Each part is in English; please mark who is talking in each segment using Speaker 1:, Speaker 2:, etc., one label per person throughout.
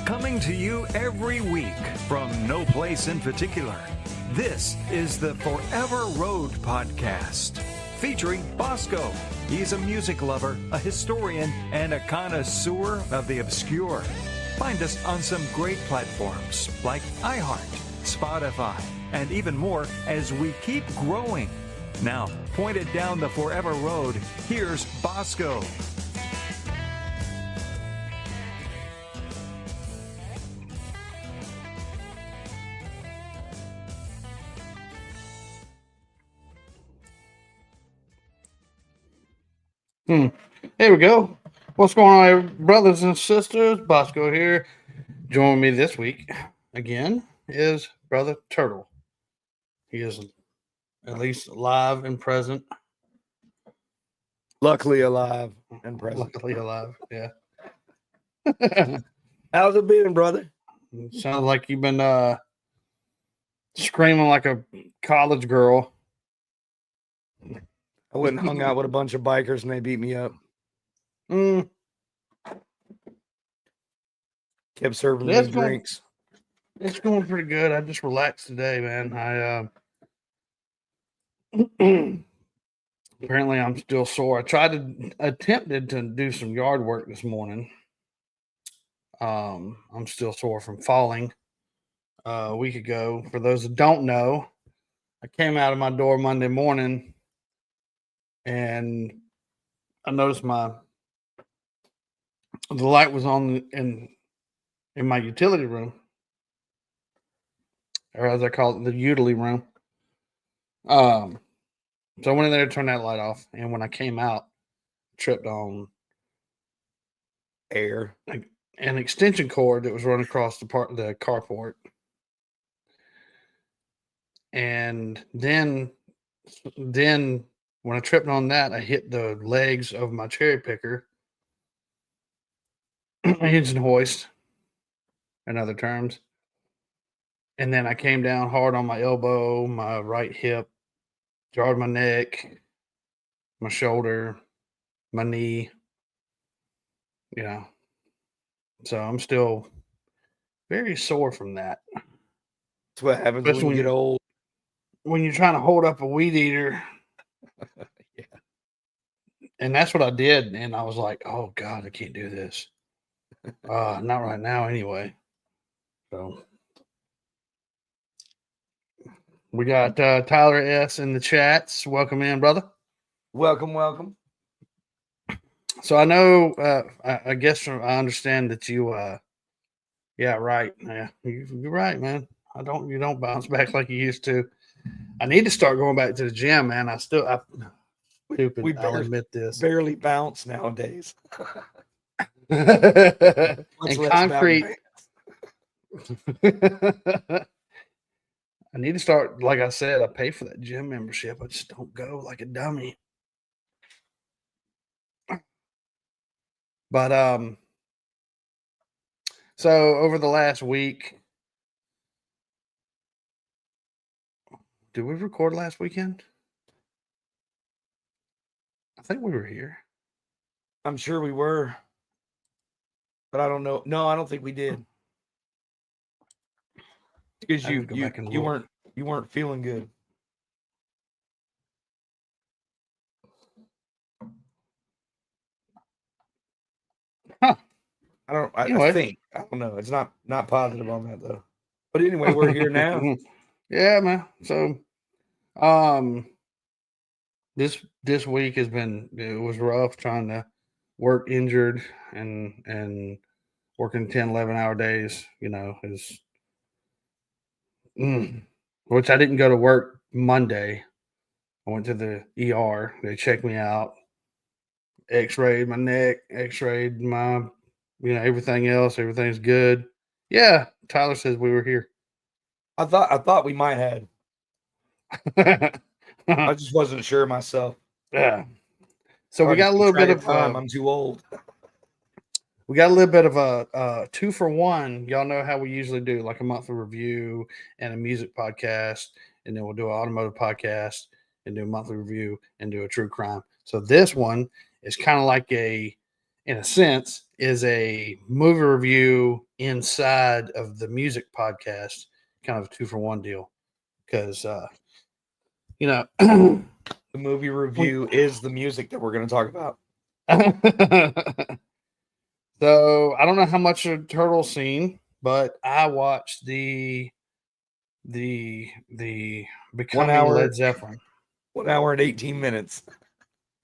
Speaker 1: Coming to you every week from no place in particular. This is the Forever Road podcast featuring Bosco. He's a music lover, a historian, and a connoisseur of the obscure. Find us on some great platforms like iHeart, Spotify, and even more as we keep growing. Now, pointed down the Forever Road, here's Bosco.
Speaker 2: Here we go. What's going on, brothers and sisters? Bosco here. Joining me this week again is Brother Turtle. He is at least alive and present.
Speaker 3: Luckily alive and present.
Speaker 2: Luckily alive, yeah.
Speaker 3: How's it been, brother?
Speaker 2: Sounds like you've been screaming like a college girl.
Speaker 3: I went and hung out with a bunch of bikers and they beat me up. Kept serving me drinks.
Speaker 2: It's going pretty good. I just relaxed today, man. Apparently I'm still sore. I attempted to do some yard work this morning. I'm still sore from falling a week ago. For those that don't know, I came out of my door Monday morning and I noticed the light was on in my utility room, or as I call it, the utility room. So I went in there to turn that light off, and when I came out, tripped on
Speaker 3: Air.
Speaker 2: An extension cord that was running across the carport. And then when I tripped on that, I hit the legs of my cherry picker, engine hoist, in other terms. And then I came down hard on my elbow, my right hip, jarred my neck, my shoulder, my knee. So I'm still very sore from that.
Speaker 3: That's what happens when you get old.
Speaker 2: When you're trying to hold up a weed eater.
Speaker 3: Yeah.
Speaker 2: And that's what I did. And I was like, oh, God, I can't do this. Not right now anyway. So we got Tyler S. in the chats. Welcome in, brother.
Speaker 3: Welcome.
Speaker 2: So I know, I guess I understand that you, yeah, right. Yeah, you're right, man. You don't bounce back like you used to. I need to start going back to the gym, man. I'll admit this.
Speaker 3: Barely bounce nowadays.
Speaker 2: And concrete. I need to start, like I said, I pay for that gym membership. I just don't go like a dummy. But so over the last week, did we record last weekend? I think we were here.
Speaker 3: I'm sure we were, but I don't know. No, I don't think we did. Because you weren't feeling good.
Speaker 2: Huh.
Speaker 3: I think. I don't know. It's not positive on that though. But anyway, we're here now.
Speaker 2: Yeah, man. So this week it was rough trying to work injured and working 10, 11-hour days, which I didn't go to work Monday. I went to the ER. They checked me out, x-rayed my neck, x-rayed my, everything else. Everything's good. Yeah. Tyler says we were here.
Speaker 3: I thought we might have. I just wasn't sure myself.
Speaker 2: Yeah. So we got a little bit of
Speaker 3: time. I'm too old.
Speaker 2: We got a little bit of a 2-for-1. Y'all know how we usually do, like a monthly review and a music podcast, and then we'll do an automotive podcast and do a monthly review and do a true crime. So this one is kind of like a in a sense, is a movie review inside of the music podcast, kind of a 2-for-1 deal. Because,
Speaker 3: the movie review is the music that we're going to talk about.
Speaker 2: So I don't know how much of Turtle seen, but I watched the Becoming Led Zeppelin.
Speaker 3: 1 hour and 18 minutes.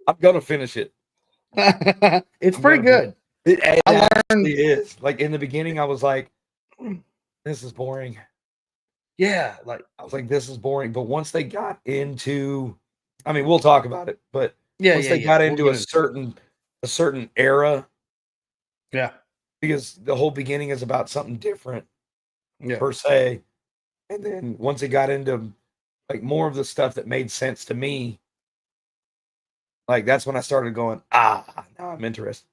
Speaker 3: I'm gonna finish it.
Speaker 2: It's pretty good.
Speaker 3: It actually is. Like in the beginning, I was like, "This is boring."
Speaker 2: Yeah, like
Speaker 3: I was like, "This is boring." But once they got into, I mean, we'll talk about it. But once they got into a certain era,
Speaker 2: yeah,
Speaker 3: because the whole beginning is about something different,
Speaker 2: yeah,
Speaker 3: per se. And then once it got into like more of the stuff that made sense to me, like that's when I started going, now I'm interested.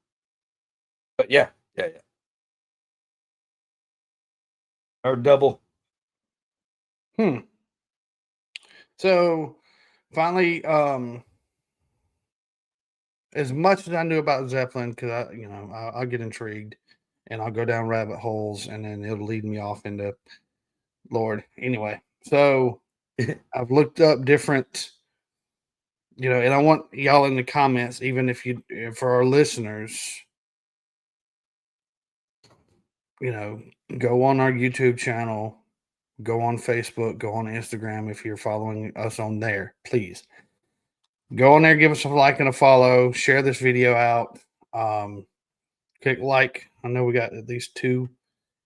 Speaker 3: But yeah. Or double.
Speaker 2: So finally, as much as I knew about Zeppelin, because I'll get intrigued and I'll go down rabbit holes, and then it'll lead me off into Lord. Anyway, so I've looked up different, and I want y'all in the comments, even for our listeners, go on our YouTube channel, go on Facebook, go on Instagram. If you're following us on there, please go on there, give us a like and a follow, share this video out. Click like. I know we got at least 2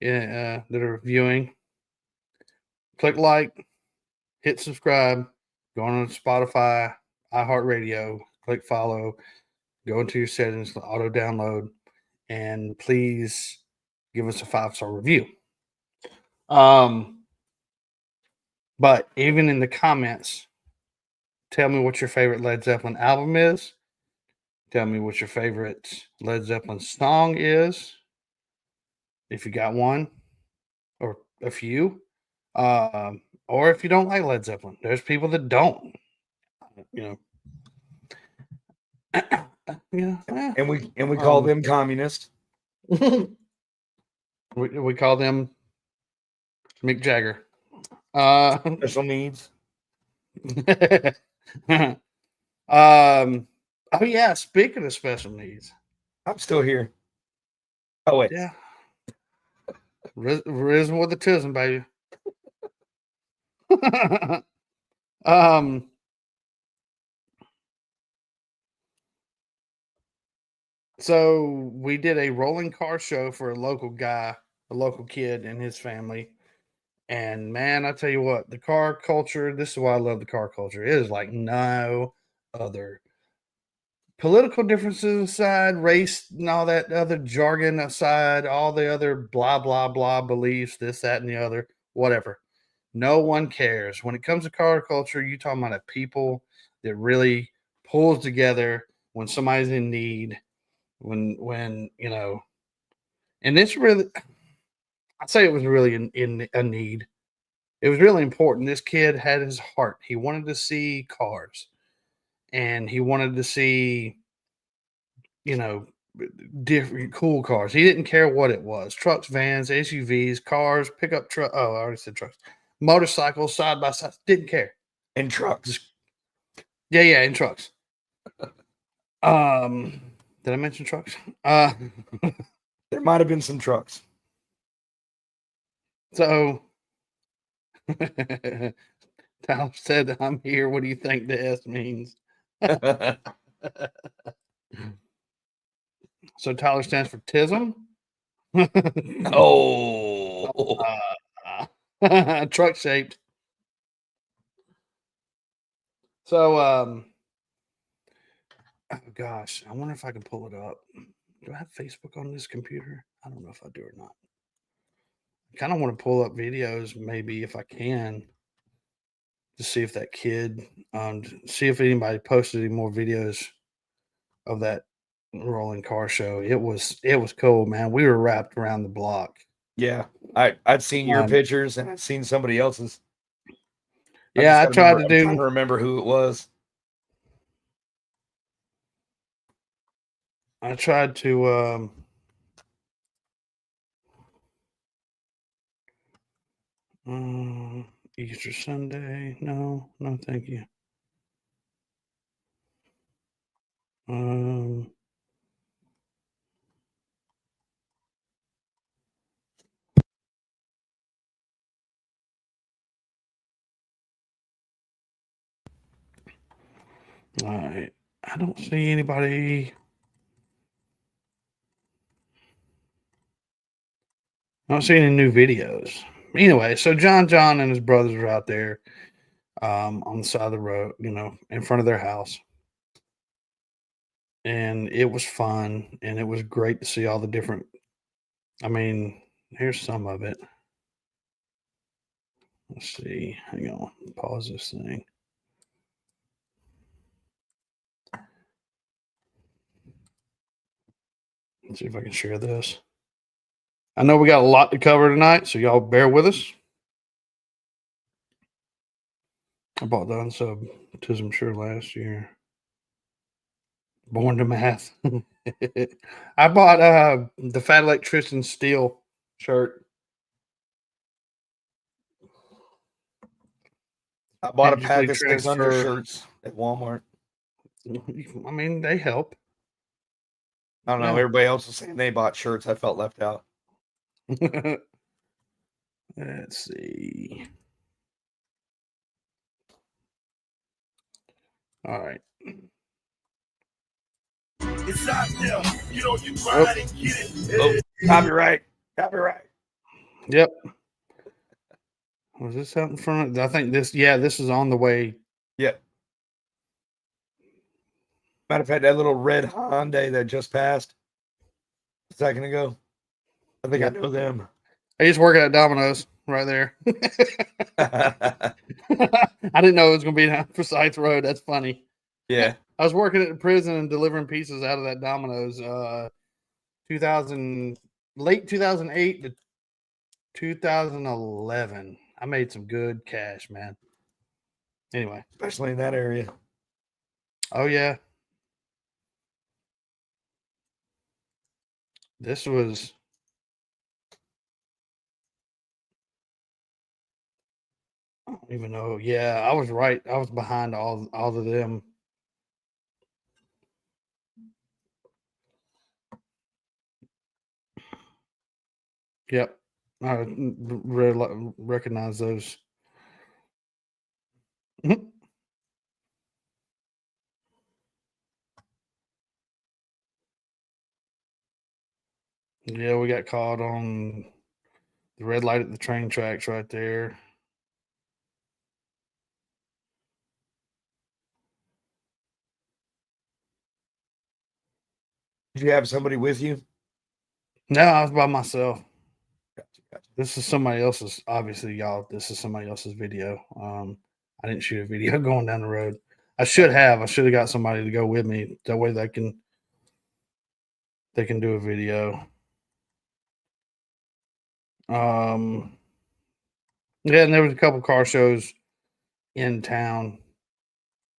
Speaker 2: that are viewing. Click like, hit subscribe, go on Spotify, iHeartRadio, click follow, go into your settings, auto download, and please give us a 5-star review. But even in the comments, tell me what your favorite Led Zeppelin album is. Tell me what your favorite Led Zeppelin song is, if you got one or a few. Or if you don't like Led Zeppelin. There's people that don't.
Speaker 3: And we call them communist.
Speaker 2: we call them Mick Jagger.
Speaker 3: Special needs.
Speaker 2: Oh yeah, speaking of special needs,
Speaker 3: I'm still here. Oh wait.
Speaker 2: Yeah. Risen with the tism, baby. So we did a rolling car show for a local guy, a local kid and his family. And man, I tell you what, the car culture, this is why I love the car culture. It is like no other. Political differences aside, race and all that other jargon aside, all the other blah, blah, blah beliefs, this, that, and the other, whatever. No one cares. When it comes to car culture, you're talking about a people that really pulls together when somebody's in need, when and this really, I'd say it was really in a need. It was really important. This kid had his heart. He wanted to see cars, and he wanted to see, different cool cars. He didn't care what it was: trucks, vans, SUVs, cars, pickup truck. Oh, I already said trucks. Motorcycles, side by side. Didn't care.
Speaker 3: And trucks.
Speaker 2: Yeah, and trucks. Did I mention trucks?
Speaker 3: There might have been some trucks.
Speaker 2: So Tyler said, "I'm here. What do you think the S means?" So Tyler stands for TISM. Truck shaped. So, oh gosh, I wonder if I can pull it up. Do I have Facebook on this computer? I don't know if I do or not. I kind of want to pull up videos, maybe if I can, to see if that kid, see if anybody posted any more videos of that rolling car show. It was cool, man. We were wrapped around the block.
Speaker 3: Yeah, I'd seen your pictures and I'd seen somebody else's.
Speaker 2: Yeah, I'm trying to
Speaker 3: remember who it was.
Speaker 2: I tried to Easter Sunday. No, thank you. Um, all right. I don't see anybody. I don't see any new videos. Anyway, so John and his brothers are out there on the side of the road, in front of their house. And it was fun, and it was great to see all the different. I mean, here's some of it. Let's see. Hang on. Pause this thing. Let's see if I can share this. I know we got a lot to cover tonight, so y'all bear with us. I bought the unsubtism shirt last year. Born to math. I bought the Fat Electrician Steel shirt.
Speaker 3: I bought a pack
Speaker 2: Magically
Speaker 3: of 6
Speaker 2: transfer.
Speaker 3: undershirts at Walmart.
Speaker 2: I mean, they help.
Speaker 3: I don't know.
Speaker 2: Yeah.
Speaker 3: Everybody else was saying they bought shirts. I felt left out.
Speaker 2: Let's see. All right.
Speaker 4: It's out there. You know, you grind and get it.
Speaker 3: Oh, copyright. Copyright.
Speaker 2: Yep. Was this out in front? I think this. Yeah, this is on the way.
Speaker 3: Yep. Matter of fact, that little red Hyundai that just passed a second ago. I think
Speaker 2: Yep.
Speaker 3: I know them.
Speaker 2: I used to work at Domino's right there. I didn't know it was going to be down Forsyth Road. That's funny.
Speaker 3: Yeah.
Speaker 2: I was working at the prison and delivering pizzas out of that Domino's. 2000, late 2008 to 2011. I made some good cash, man. Anyway.
Speaker 3: Especially in that area.
Speaker 2: Oh, yeah. This was. I don't even know. Yeah, I was right. I was behind all of them. Yep. I recognize those. Yeah, we got caught on the red light at the train tracks right there.
Speaker 3: Did you have somebody with you?
Speaker 2: No, I was by myself.
Speaker 3: Gotcha.
Speaker 2: This is somebody else's. Obviously, y'all. This is somebody else's video. I didn't shoot a video going down the road. I should have. I should have got somebody to go with me. That way, they can do a video. Yeah, and there was a couple car shows in town.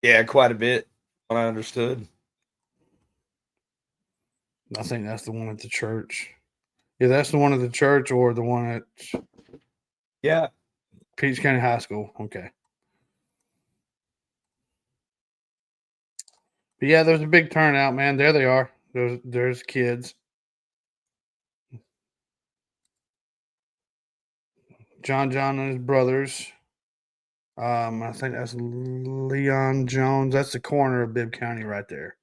Speaker 3: Yeah, quite a bit. What I understood.
Speaker 2: I think that's the one at the church. Yeah, that's the one at the church or the one at Peach County High School. Okay. But yeah, there's a big turnout, man. There they are. There's kids. John and his brothers. I think that's Leon Jones. That's the corner of Bibb County right there.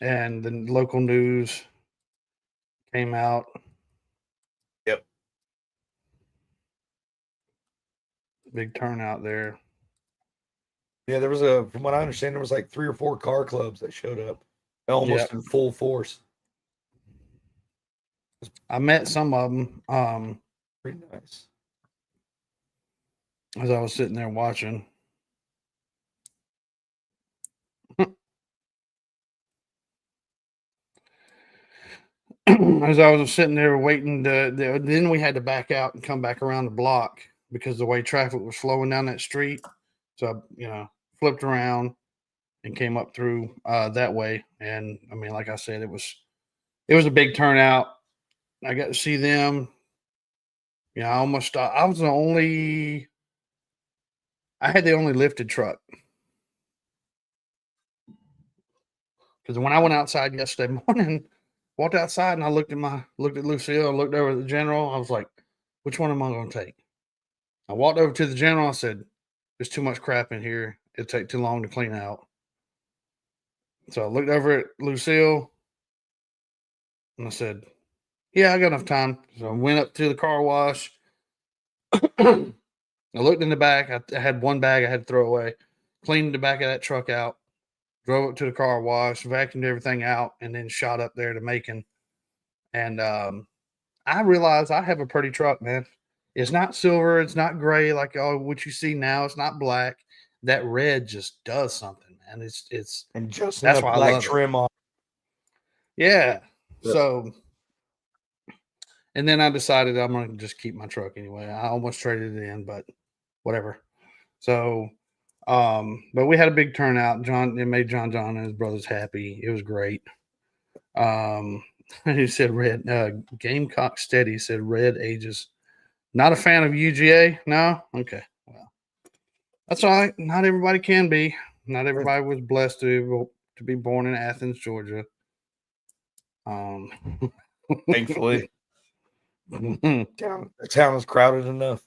Speaker 2: And the local news came out.
Speaker 3: Yep.
Speaker 2: Big turnout there.
Speaker 3: Yeah, there was from what I understand, there was like 3 or 4 car clubs that showed up almost in full force.
Speaker 2: I met some of them.
Speaker 3: Pretty nice.
Speaker 2: As I was sitting there watching. As I was sitting there waiting then we had to back out and come back around the block because the way traffic was flowing down that street. So I, flipped around and came up through that way. And I mean, like I said, it was a big turnout. I got to see them. You know, I was I had the only lifted truck. Because when I went outside yesterday morning, walked outside and I looked at Lucille, I looked over at the general. I was like, which one am I going to take? I walked over to the general. I said, there's too much crap in here. It'll take too long to clean out. So I looked over at Lucille and I said, yeah, I got enough time. So I went up to the car wash. I looked in the back. I had one bag I had to throw away. Cleaned the back of that truck out. Drove it to the car wash, vacuumed everything out, and then shot up there to Macon. And I realized I have a pretty truck, man. It's not silver. It's not gray like what you see now. It's not black. That red just does something, man. It's
Speaker 3: And just
Speaker 2: that's
Speaker 3: enough
Speaker 2: why I
Speaker 3: black
Speaker 2: love
Speaker 3: trim on.
Speaker 2: Yeah.
Speaker 3: Yep.
Speaker 2: So, and then I decided I'm going to just keep my truck anyway. I almost traded it in, but whatever. So, but we had a big turnout. It made John and his brothers happy. It was great. He said red, Gamecock Steady said red ages. Not a fan of UGA? No? Okay. Well, that's all right. Not everybody can be. Not everybody was blessed to be born in Athens, Georgia.
Speaker 3: Thankfully. The town is crowded enough.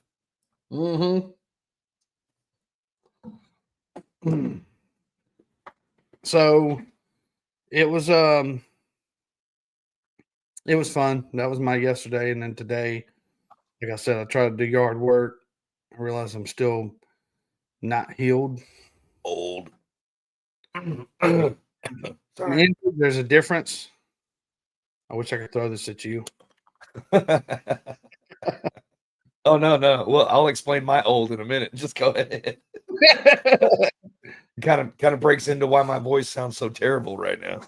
Speaker 2: So it was fun. That was my yesterday, and then today, like I said, I tried to do yard work. I realized I'm still not healed.
Speaker 3: Old.
Speaker 2: Sorry. There's a difference. I wish I could throw this at you.
Speaker 3: Oh, no. Well, I'll explain my old in a minute. Just go ahead. kind of breaks into why my voice sounds so terrible right now.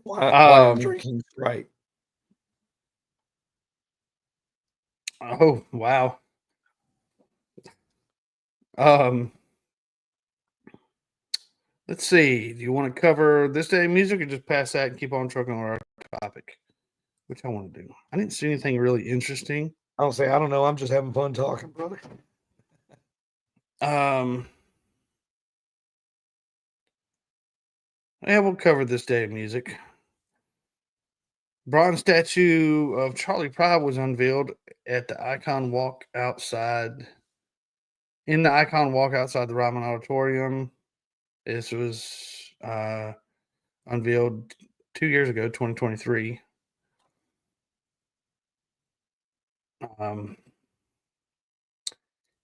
Speaker 3: Why I'm drinking Sprite.
Speaker 2: Oh, wow. Let's see. Do you want to cover this day of music or just pass that and keep on trucking on our topic? Which I want to do. I didn't see anything really interesting.
Speaker 3: I don't know. I'm just having fun talking, brother.
Speaker 2: Yeah, we'll cover this day of music. Bronze statue of Charlie Pride was unveiled at the Icon Walk outside. In the Icon Walk outside the Ryman Auditorium. This was unveiled 2 years ago, 2023.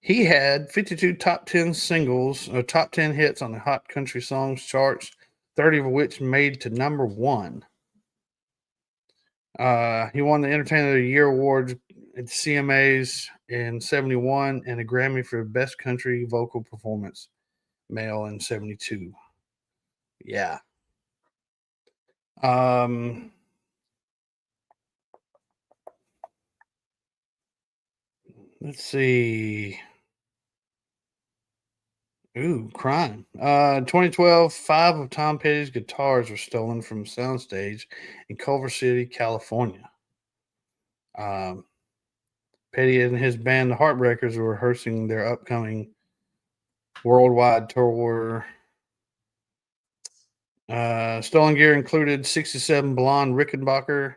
Speaker 2: He had 52 top 10 singles, or top 10 hits on the Hot Country Songs charts, 30 of which made to number 1. He won the Entertainer of the Year awards at CMAs in 71 and a Grammy for Best Country Vocal Performance, male in 72. Yeah. Let's see. Ooh, crime. 2012, 5 of Tom Petty's guitars were stolen from soundstage in Culver City, California. Petty and his band, the Heartbreakers, were rehearsing their upcoming worldwide tour. Stolen gear included 67 blonde Rickenbacker,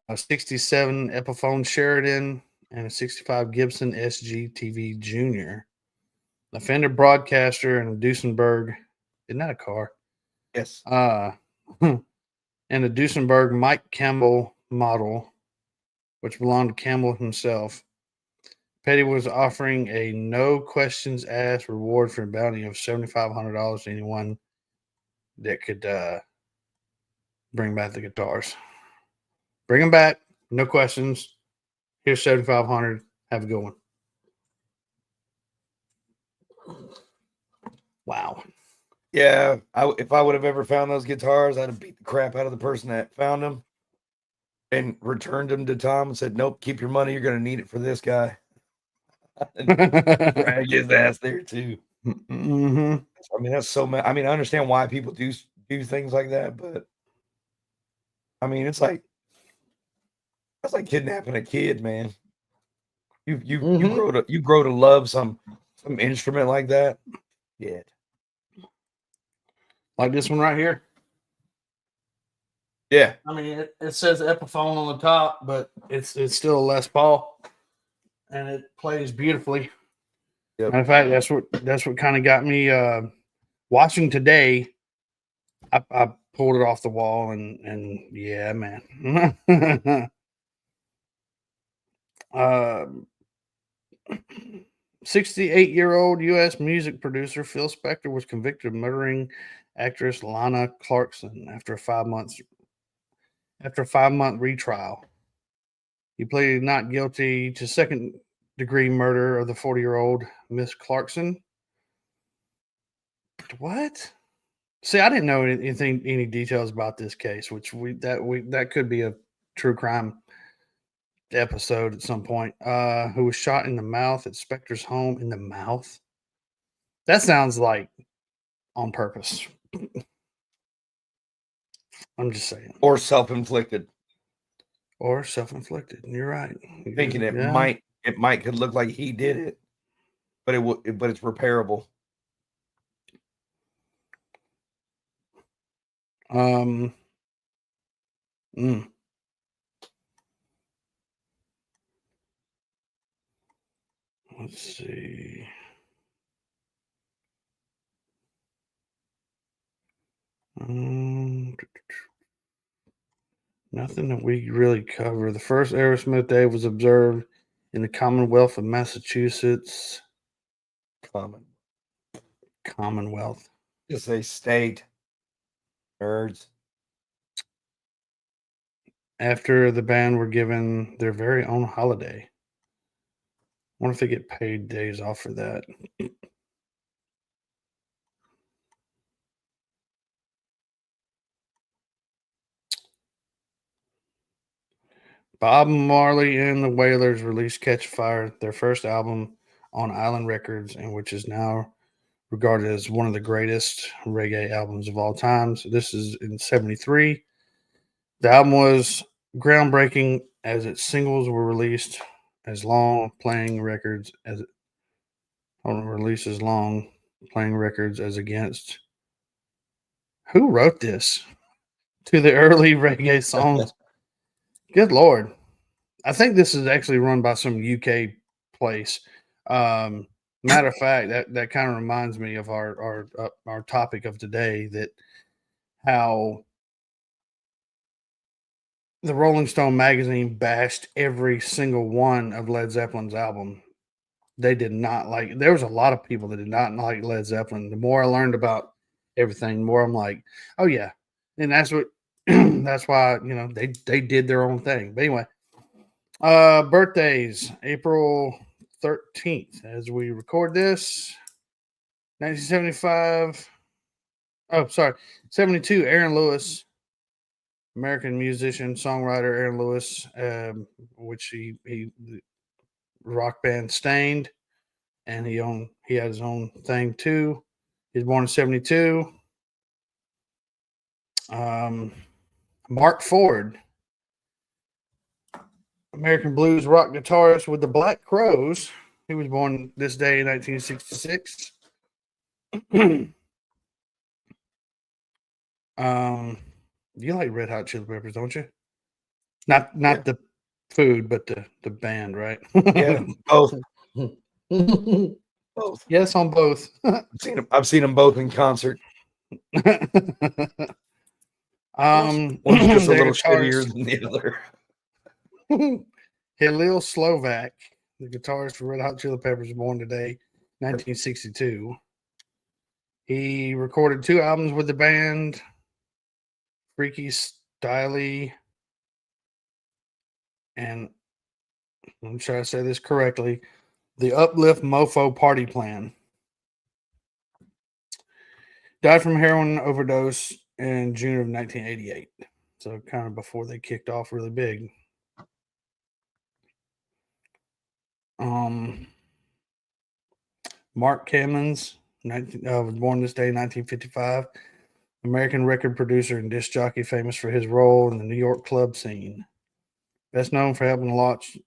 Speaker 2: a 67 Epiphone Sheridan, and a 65 Gibson SG-TV Junior. A Fender Broadcaster and a Duesenberg. Isn't that a car?
Speaker 3: Yes.
Speaker 2: And a Duesenberg Mike Campbell model, which belonged to Campbell himself. Petty was offering a no questions asked reward for a bounty of $7,500 to anyone that could bring back the guitars. Bring them back, no questions. Here's $7,500. Have a good one. Wow.
Speaker 3: Yeah, if I would have ever found those guitars, I'd have beat the crap out of the person that found them and returned them to Tom and said, nope, keep your money. You're going to need it for this guy. And drag his ass there too.
Speaker 2: Mm-hmm.
Speaker 3: I mean, that's so mad. I mean, I understand why people do things like that, but I mean, that's like kidnapping a kid, man. You grow to love some instrument like that. Yeah.
Speaker 2: Like this one right here.
Speaker 3: Yeah.
Speaker 2: I mean, it says Epiphone on the top, but it's still a Les Paul, and it plays beautifully.
Speaker 3: Yep.
Speaker 2: Matter of fact, that's what kind of got me watching today. I pulled it off the wall, and yeah, man. 68-year-old U.S. music producer Phil Spector was convicted of murdering actress Lana Clarkson after a 5 month retrial. He pleaded not guilty to second-degree murder of the 40-year-old Miss Clarkson. What? See, I didn't know any details about this case, which that could be a true crime episode at some point. Who was shot in the mouth at Spector's home in the mouth? That sounds like on purpose. I'm just saying.
Speaker 3: Or self-inflicted.
Speaker 2: Or self-inflicted. You're right.
Speaker 3: Thinking it might could look like he did it, but it's repairable.
Speaker 2: Let's see. Nothing that we really cover. The first Aerosmith Day was observed in the Commonwealth of Massachusetts. Commonwealth.
Speaker 3: Just say state. Nerds.
Speaker 2: After the band were given their very own holiday. I wonder if they get paid days off for that. Bob Marley and the Wailers released Catch Fire, their first album on Island Records, and which is now regarded as one of the greatest reggae albums of all time. So this is in 1973. The album was groundbreaking as its singles were released as long playing records as against. Who wrote this? To the early reggae songs. Good Lord. I think this is actually run by some UK place. Matter of fact, that kind of reminds me of our topic of today, that how the Rolling Stone magazine bashed every single one of Led Zeppelin's album. They did not like. There was a lot of people that did not like Led Zeppelin. The more I learned about everything, the more I'm like, oh yeah, and that's what. That's why they did their own thing. But anyway, birthdays April 13th as we record this. 1975. Oh, sorry, 72. Aaron Lewis. American musician, songwriter Aaron Lewis, which he rock band Stained, and he had his own thing too. He was born in 1972. Mark Ford, American blues rock guitarist with the Black Crowes. He was born this day in 1966. You like Red Hot Chili Peppers, don't you? Not the food, but the band, right?
Speaker 3: Yeah, both. Both.
Speaker 2: Yes, on both.
Speaker 3: I've seen them both in concert. One's just a little shittier than the other.
Speaker 2: Halil Slovak, the guitarist for Red Hot Chili Peppers, born today, 1962. He recorded 2 albums with the band, Freaky Styley, and I'm trying to say this correctly, the Uplift Mofo Party Plan. Died from heroin overdose in June of 1988. So kind of before they kicked off really big. Mark Cammons, Was born this day, 1955. American record producer and disc jockey, famous for his role in the New York club scene. Best known for helping launch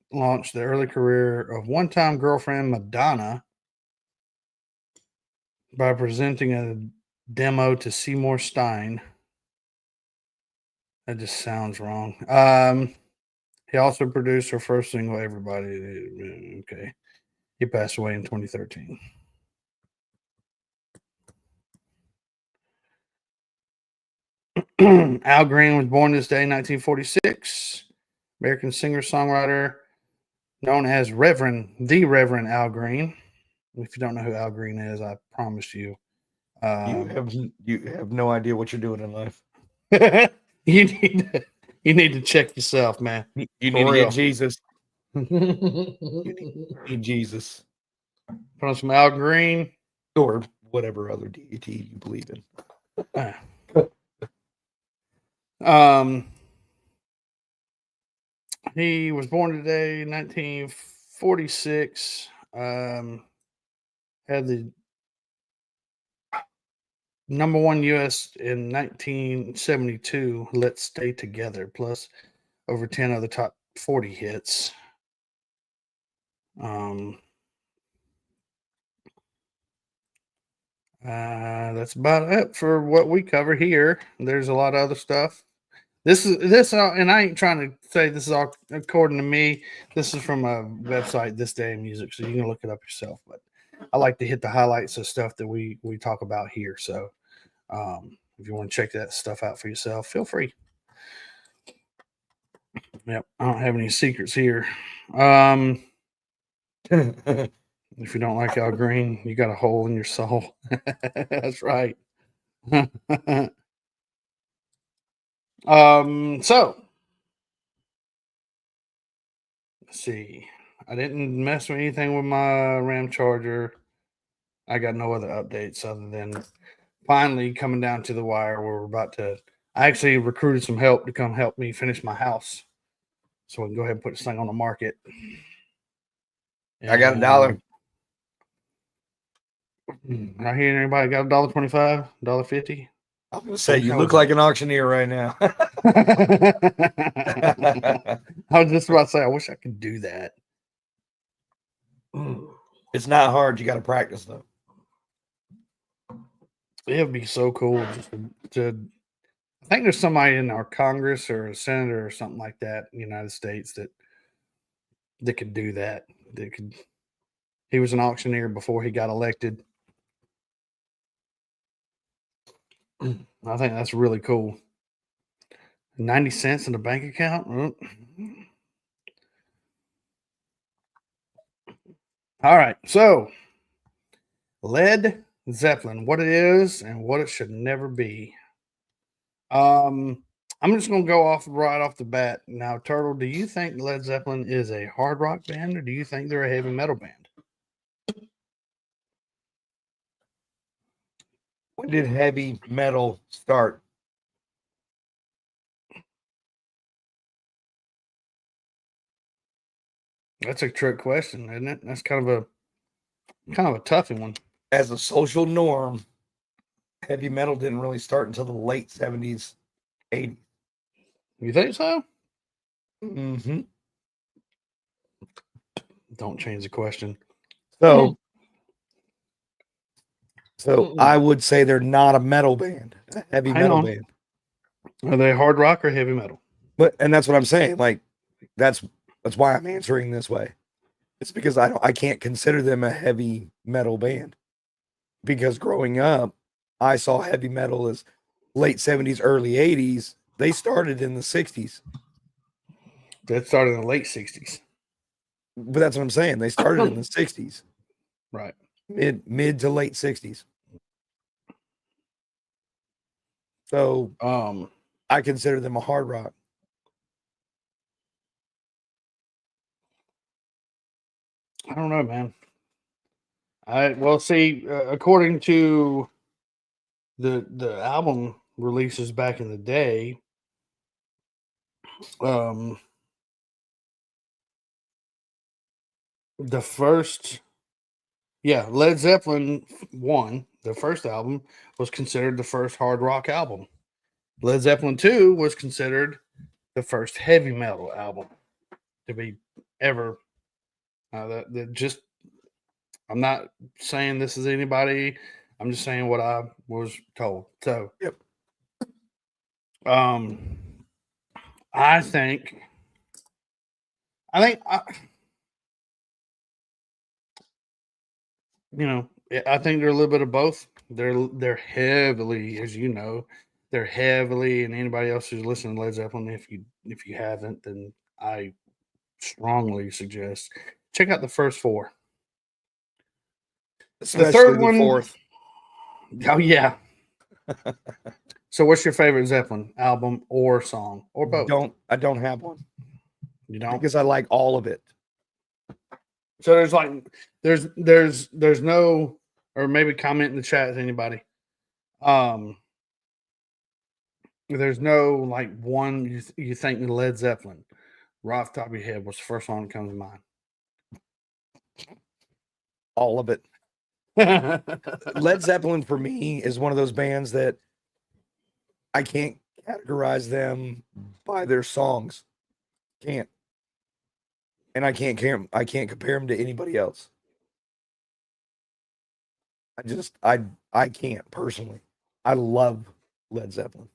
Speaker 2: the early career of one-time girlfriend Madonna by presenting a demo to Seymour Stein. That just sounds wrong. He also produced her first single, Everybody. Okay. He passed away in 2013. Al Green was born this day, 1946. American singer-songwriter known as the Reverend Al Green. If you don't know who Al Green is, I promise you.
Speaker 3: You have no idea what you're doing in life.
Speaker 2: you need to check yourself, man.
Speaker 3: You
Speaker 2: For
Speaker 3: need to
Speaker 2: real.
Speaker 3: get Jesus.
Speaker 2: Put
Speaker 3: You need Jesus
Speaker 2: on some Al Green.
Speaker 3: or whatever other deity you believe in.
Speaker 2: He was born today, 1946. Had the number one US in 1972, Let's Stay Together, plus over 10 other top 40 hits. That's about it for what we cover here. There's a lot of other stuff. And I ain't trying to say this is all according to me. This is from a website, This Day in Music, so you can look it up yourself. But I like to hit the highlights of stuff that we talk about here. So if you want to check that stuff out for yourself, feel free. Yep, I don't have any secrets here. If you don't like Al Green, you got a hole in your soul. That's right. So let's see. I didn't mess with anything with my RAM charger. I got no other updates other than finally coming down to the wire where we're about to. I actually recruited some help to come help me finish my house, so we can go ahead and put this thing on the market.
Speaker 3: I got $1.
Speaker 2: Not hearing anybody got $1.25, $1.50.
Speaker 3: I was gonna say you look like an auctioneer right now.
Speaker 2: I was just about to say I wish I could do that.
Speaker 3: It's not hard. You got to practice though.
Speaker 2: It would be so cool just to. I think there's somebody in our Congress or a senator or something like that in the United States that could do that. He was an auctioneer before he got elected. I think that's really cool. 90 cents in the bank account. All right. So, Led Zeppelin, what it is and what it should never be. I'm just going to go right off the bat. Now, Turtle, do you think Led Zeppelin is a hard rock band or do you think they're a heavy metal band?
Speaker 3: When did heavy metal start?
Speaker 2: That's a trick question, isn't it? That's kind of a toughy one.
Speaker 3: As a social norm, heavy metal didn't really start until the late 70s, 80s.
Speaker 2: You think so?
Speaker 3: Mm-hmm.
Speaker 2: Don't change the question.
Speaker 3: So I would say they're not a metal band, a heavy metal band.
Speaker 2: Are they hard rock or heavy metal?
Speaker 3: And that's what I'm saying. Like that's why I'm answering this way. It's because I can't consider them a heavy metal band. Because growing up, I saw heavy metal as late 70s, early 80s. They started in the 60s.
Speaker 2: That started in the late 60s.
Speaker 3: But that's what I'm saying. They started in the 60s.
Speaker 2: Right.
Speaker 3: Mid to late 60s. So I consider them a hard rock.
Speaker 2: I don't know, man. According to the album releases back in the day, the first Yeah, Led Zeppelin 1, the first album, was considered the first hard rock album. Led Zeppelin 2 was considered the first heavy metal album to be ever. Just, I'm not saying this is anybody. I'm just saying what I was told. So,
Speaker 3: Yep.
Speaker 2: um, I think, I, I think they're a little bit of both. They're heavily, as you know, they're heavily, and anybody else who's listening to Led Zeppelin, if you haven't, then I strongly suggest check out the first four.
Speaker 3: Especially
Speaker 2: the third
Speaker 3: the
Speaker 2: one,
Speaker 3: fourth.
Speaker 2: oh yeah. So, what's your favorite Zeppelin album or song or both?
Speaker 3: I don't have one
Speaker 2: You don't?
Speaker 3: because I like all of it.
Speaker 2: So there's no, or maybe comment in the chat to anybody. There's no like one you think Led Zeppelin, right off the top of your head, what's the first song that comes to mind?
Speaker 3: All of it. Led Zeppelin for me is one of those bands that I can't categorize them by their songs. Can't. And I can't compare them to anybody else. I can't personally. I love Led Zeppelin.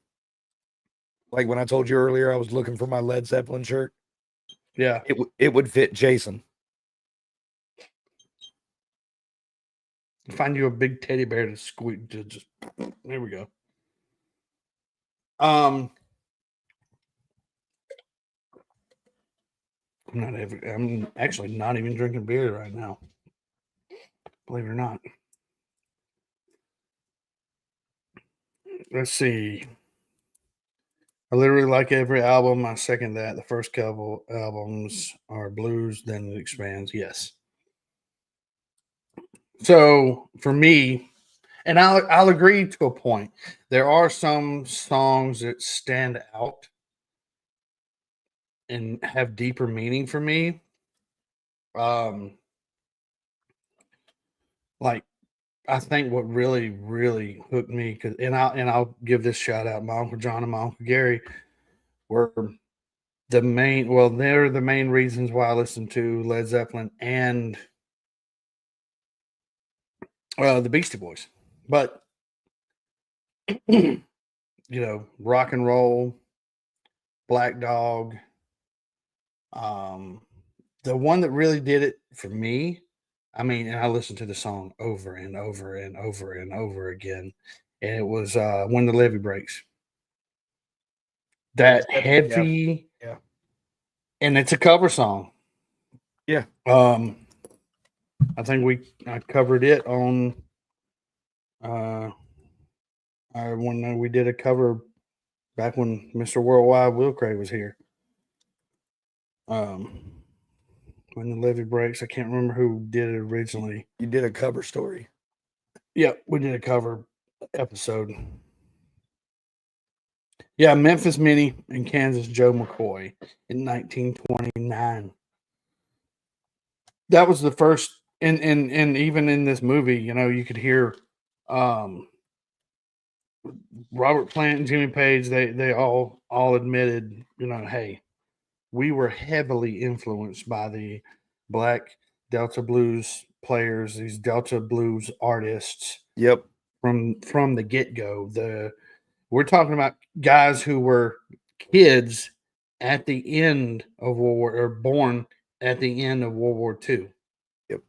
Speaker 3: Like when I told you earlier I was looking for my Led Zeppelin shirt.
Speaker 2: Yeah.
Speaker 3: It would fit Jason.
Speaker 2: Find you a big teddy bear to squeak. Just there we go. I'm actually not even drinking beer right now. Believe it or not. Let's see. I literally like every album. I second that. The first couple albums are blues, then it expands. Yes. So for me, and I'll agree to a point. There are some songs that stand out and have deeper meaning for me. Like I think what really, really hooked me, and I'll give this shout out. My Uncle John and my Uncle Gary were they're the main reasons why I listen to Led Zeppelin and the Beastie Boys. But rock and roll, Black Dog. The one that really did it for me, and I listened to the song over and over and over and over again, and it was When the Levee Breaks. That heavy,
Speaker 3: yeah.
Speaker 2: And it's a cover song.
Speaker 3: Yeah.
Speaker 2: I think I covered it on when we did a cover back when Mr. Worldwide Will Craig was here. When the Levee Breaks, I can't remember who did it originally.
Speaker 3: You did a cover story.
Speaker 2: Yep, we did a cover episode. Yeah, Memphis Minnie and Kansas Joe McCoy in 1929. That was the first, and even in this movie, you could hear Robert Plant and Jimmy Page. They all admitted, hey, we were heavily influenced by the Black Delta blues players, these Delta blues artists.
Speaker 3: Yep.
Speaker 2: From the get-go. We're talking about guys who were kids at the end of World War, or born at the end of World War II.
Speaker 3: Yep.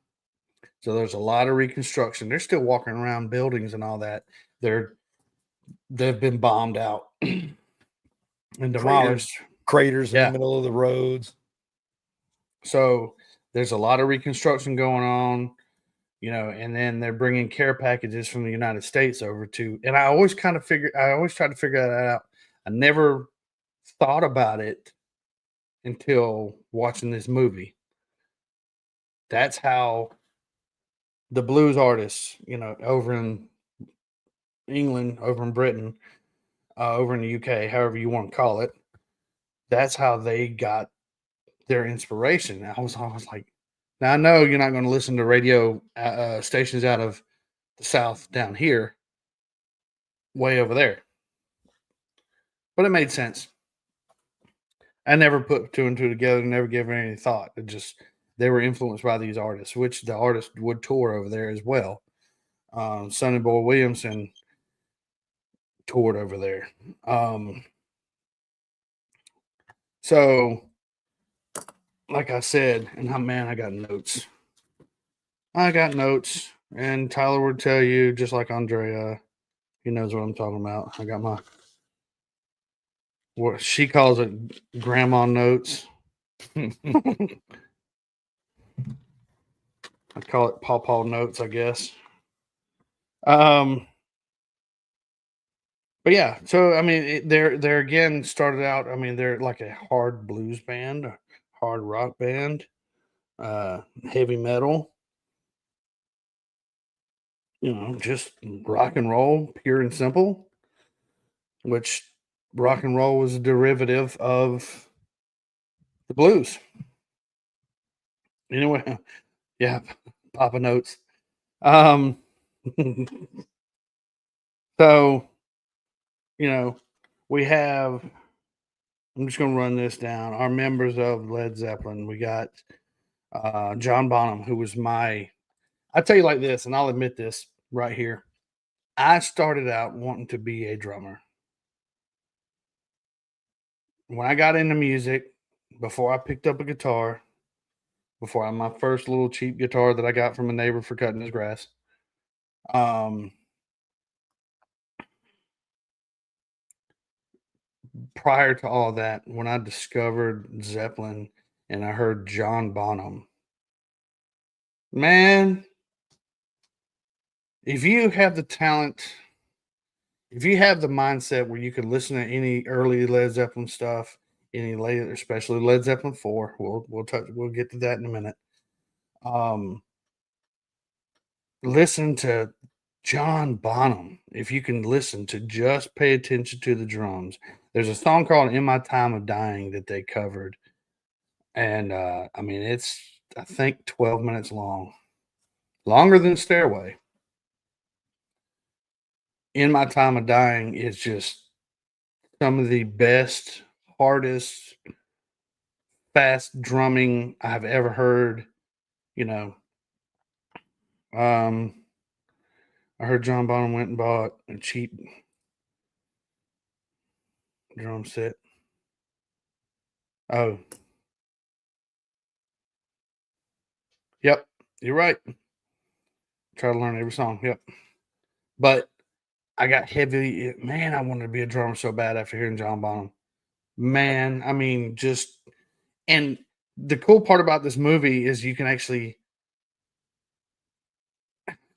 Speaker 2: So there's a lot of reconstruction. They're still walking around buildings and all that. They've been bombed out and demolished.
Speaker 3: Craters in the middle of the roads.
Speaker 2: So there's a lot of reconstruction going on. And then they're bringing care packages from the United States over to, and I always try to figure that out. I never thought about it until watching this movie. That's how the blues artists, over in England, over in Britain, over in the UK, however you want to call it, that's how they got their inspiration. I was like, Now I know you're not going to listen to radio stations out of the South down here, way over there, but it made sense. I never put two and two together, never gave it any thought. It just they were influenced by these artists, which the artist would tour over there as well. Sonny Boy Williamson toured over there. So, like I said, and man, I got notes. And Tyler would tell you, just like Andrea, he knows what I'm talking about. I got my what she calls it grandma notes. I call it pawpaw notes, I guess. But yeah, so I mean, they're again started out. I mean, they're like a hard blues band, a hard rock band, heavy metal. You know, just rock and roll, pure and simple. Which rock and roll was a derivative of the blues. Anyway, yeah, Papa notes. So, you know, we have, I'm just going to run this down. Our members of Led Zeppelin, we got John Bonham, who was I tell you like this, and I'll admit this right here. I started out wanting to be a drummer. When I got into music, before I picked up a guitar, before I had my first little cheap guitar that I got from a neighbor for cutting his grass, prior to all that, when I discovered Zeppelin and I heard John Bonham, man, if you have the talent, if you have the mindset where you can listen to any early Led Zeppelin stuff, any later, especially Led Zeppelin 4, we'll get to that in a minute. Listen to John Bonham. If you can listen to just pay attention to the drums. There's a song called In My Time of Dying that they covered. And I mean, it's I think 12 minutes long. Longer than Stairway. In My Time of Dying is just some of the best, hardest, fast drumming I've ever heard. You know, I heard John Bonham went and bought a cheap drum set. Oh, yep, you're right. Try to learn every song. Yep, but I got heavy. Man, I wanted to be a drummer so bad after hearing John Bonham. Man, I mean, just and the cool part about this movie is you can actually,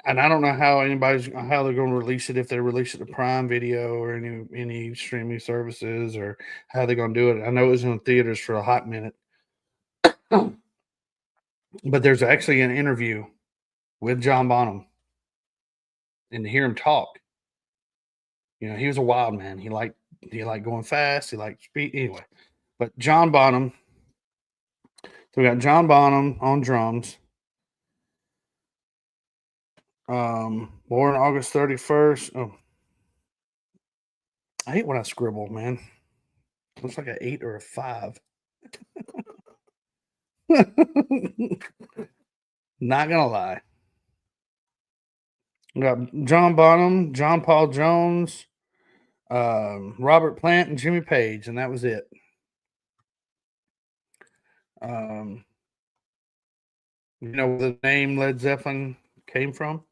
Speaker 2: and I don't know how they're going to release it, if they release it to Prime Video or any streaming services, or how they're going to do it. I know it was in theaters for a hot minute, but there's actually an interview with John Bonham, and to hear him talk, you know, he was a wild man. He liked going fast. He liked speed. Anyway, but John Bonham. So we got John Bonham on drums. Born August 31st. Oh, I hate when I scribble, man. Looks like an 8 or a 5. Not gonna lie. We got John Bonham, John Paul Jones, Robert Plant, and Jimmy Page, and that was it. You know where the name Led Zeppelin came from?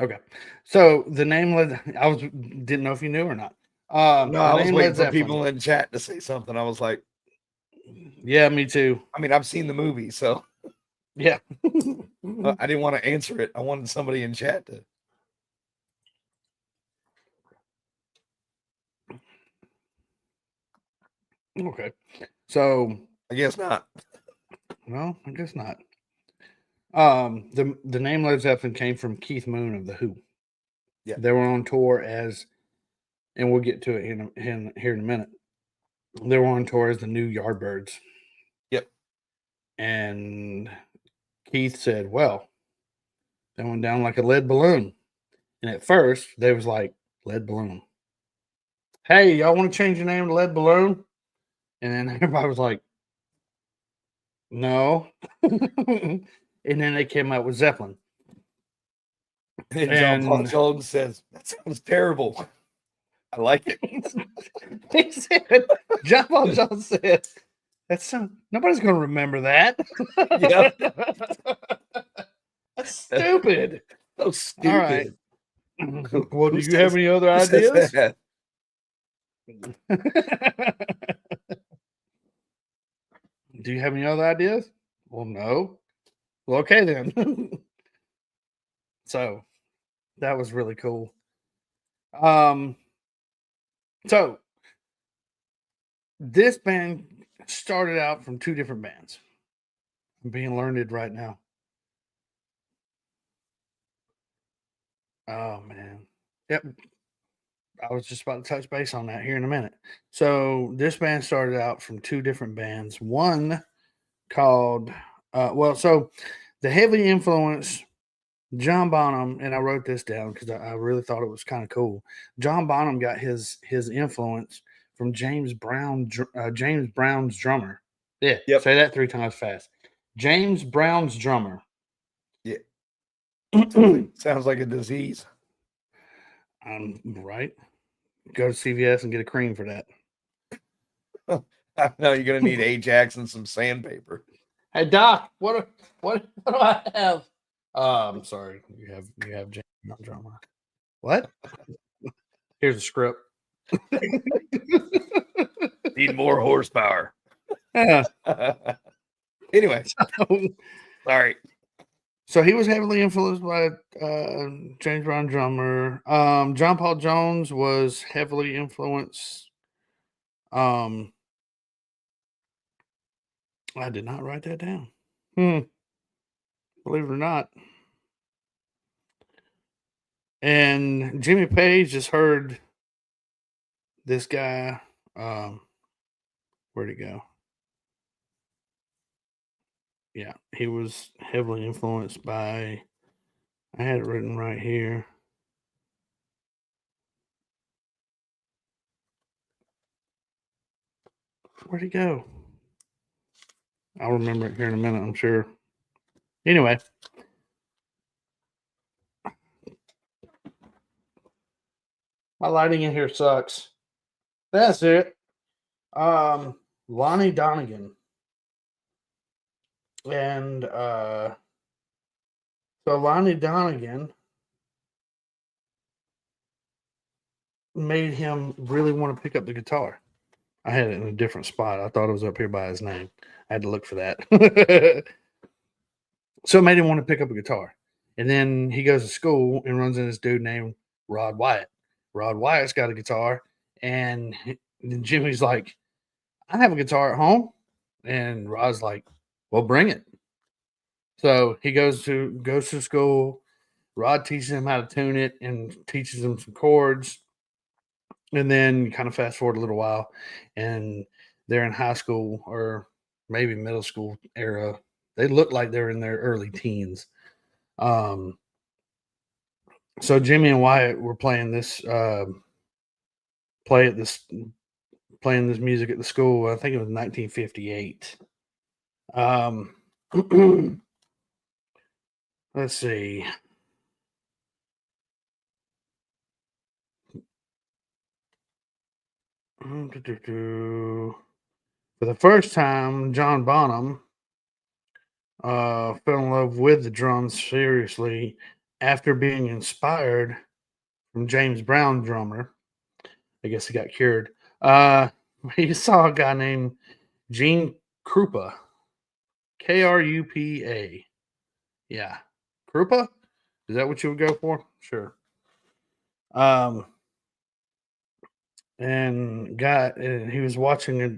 Speaker 2: Okay, so the name didn't know if you knew or not.
Speaker 3: No, I was waiting for people in chat to say something. I was like,
Speaker 2: yeah, me too.
Speaker 3: I mean, I've seen the movie, so
Speaker 2: yeah.
Speaker 3: I didn't want to answer it. I wanted somebody in chat to.
Speaker 2: Okay, so
Speaker 3: I guess not.
Speaker 2: No, I guess not. The name Led Zeppelin came from Keith Moon of the Who.
Speaker 3: Yeah,
Speaker 2: they were on tour and we'll get to it here in a minute. They were on tour as the New Yardbirds.
Speaker 3: Yep.
Speaker 2: And Keith said, well, they went down like a lead balloon. And at first, they was like, Lead Balloon. Hey, y'all want to change your name to Lead Balloon? And then everybody was like, no. And then they came out with Zeppelin.
Speaker 3: And John Paul
Speaker 2: And-
Speaker 3: Jones says, that sounds terrible. I like it.
Speaker 2: He said, John Paul Jones said, nobody's going to remember that. That's stupid.
Speaker 3: So stupid.
Speaker 2: All right. Well, do
Speaker 3: Who
Speaker 2: you have
Speaker 3: says-
Speaker 2: any other
Speaker 3: who says
Speaker 2: ideas?
Speaker 3: that?
Speaker 2: Do you have any other ideas? Well, no. Well, okay then. So that was really cool. So this band started out from two different bands. I'm being learned right now. Oh man. Yep. I was just about to touch base on that here in a minute. So this band started out from two different bands. One called so the heavy influence John Bonham, and I wrote this down because I really thought it was kind of cool. John Bonham got his influence from James Brown's drummer. Yeah,
Speaker 3: Yep.
Speaker 2: Say that 3 times fast. James Brown's drummer.
Speaker 3: Yeah. Sounds like a disease.
Speaker 2: Right. Go to CVS and get a cream for that.
Speaker 3: No, you're gonna need Ajax and some sandpaper.
Speaker 2: Hey Doc, what do I have? I'm sorry. You have James Brown's drummer. What? Here's the script.
Speaker 3: Need more horsepower.
Speaker 2: Yeah.
Speaker 3: Anyway, sorry.
Speaker 2: So he was heavily influenced by James Brown drummer. John Paul Jones was heavily influenced. I did not write that down. Believe it or not. And Jimmy Page just heard this guy. Where'd he go? Yeah, he was heavily influenced by. I had it written right here. Where'd he go? I'll remember it here in a minute, I'm sure. Anyway. My lighting in here sucks. That's it. Lonnie Donegan. And so Lonnie Donegan made him really want to pick up the guitar. I had it in a different spot. I thought it was up here by his name. I had to look for that. So it made him want to pick up a guitar. And then he goes to school and runs into this dude named Rod Wyatt. Rod Wyatt's got a guitar. And Jimmy's like, I have a guitar at home. And Rod's like, well, bring it. So he goes to school. Rod teaches him how to tune it and teaches him some chords. And then kind of fast forward a little while, and they're in high school or maybe middle school era. They look like they're in their early teens. So Jimmy and Wyatt were playing this playing this music at the school. I think it was 1958. Let's see. For the first time, John Bonham fell in love with the drums seriously after being inspired from James Brown drummer. I guess he got cured. He saw a guy named Gene Krupa. Krupa. Yeah. Krupa? Is that what you would go for? Sure. And he was watching a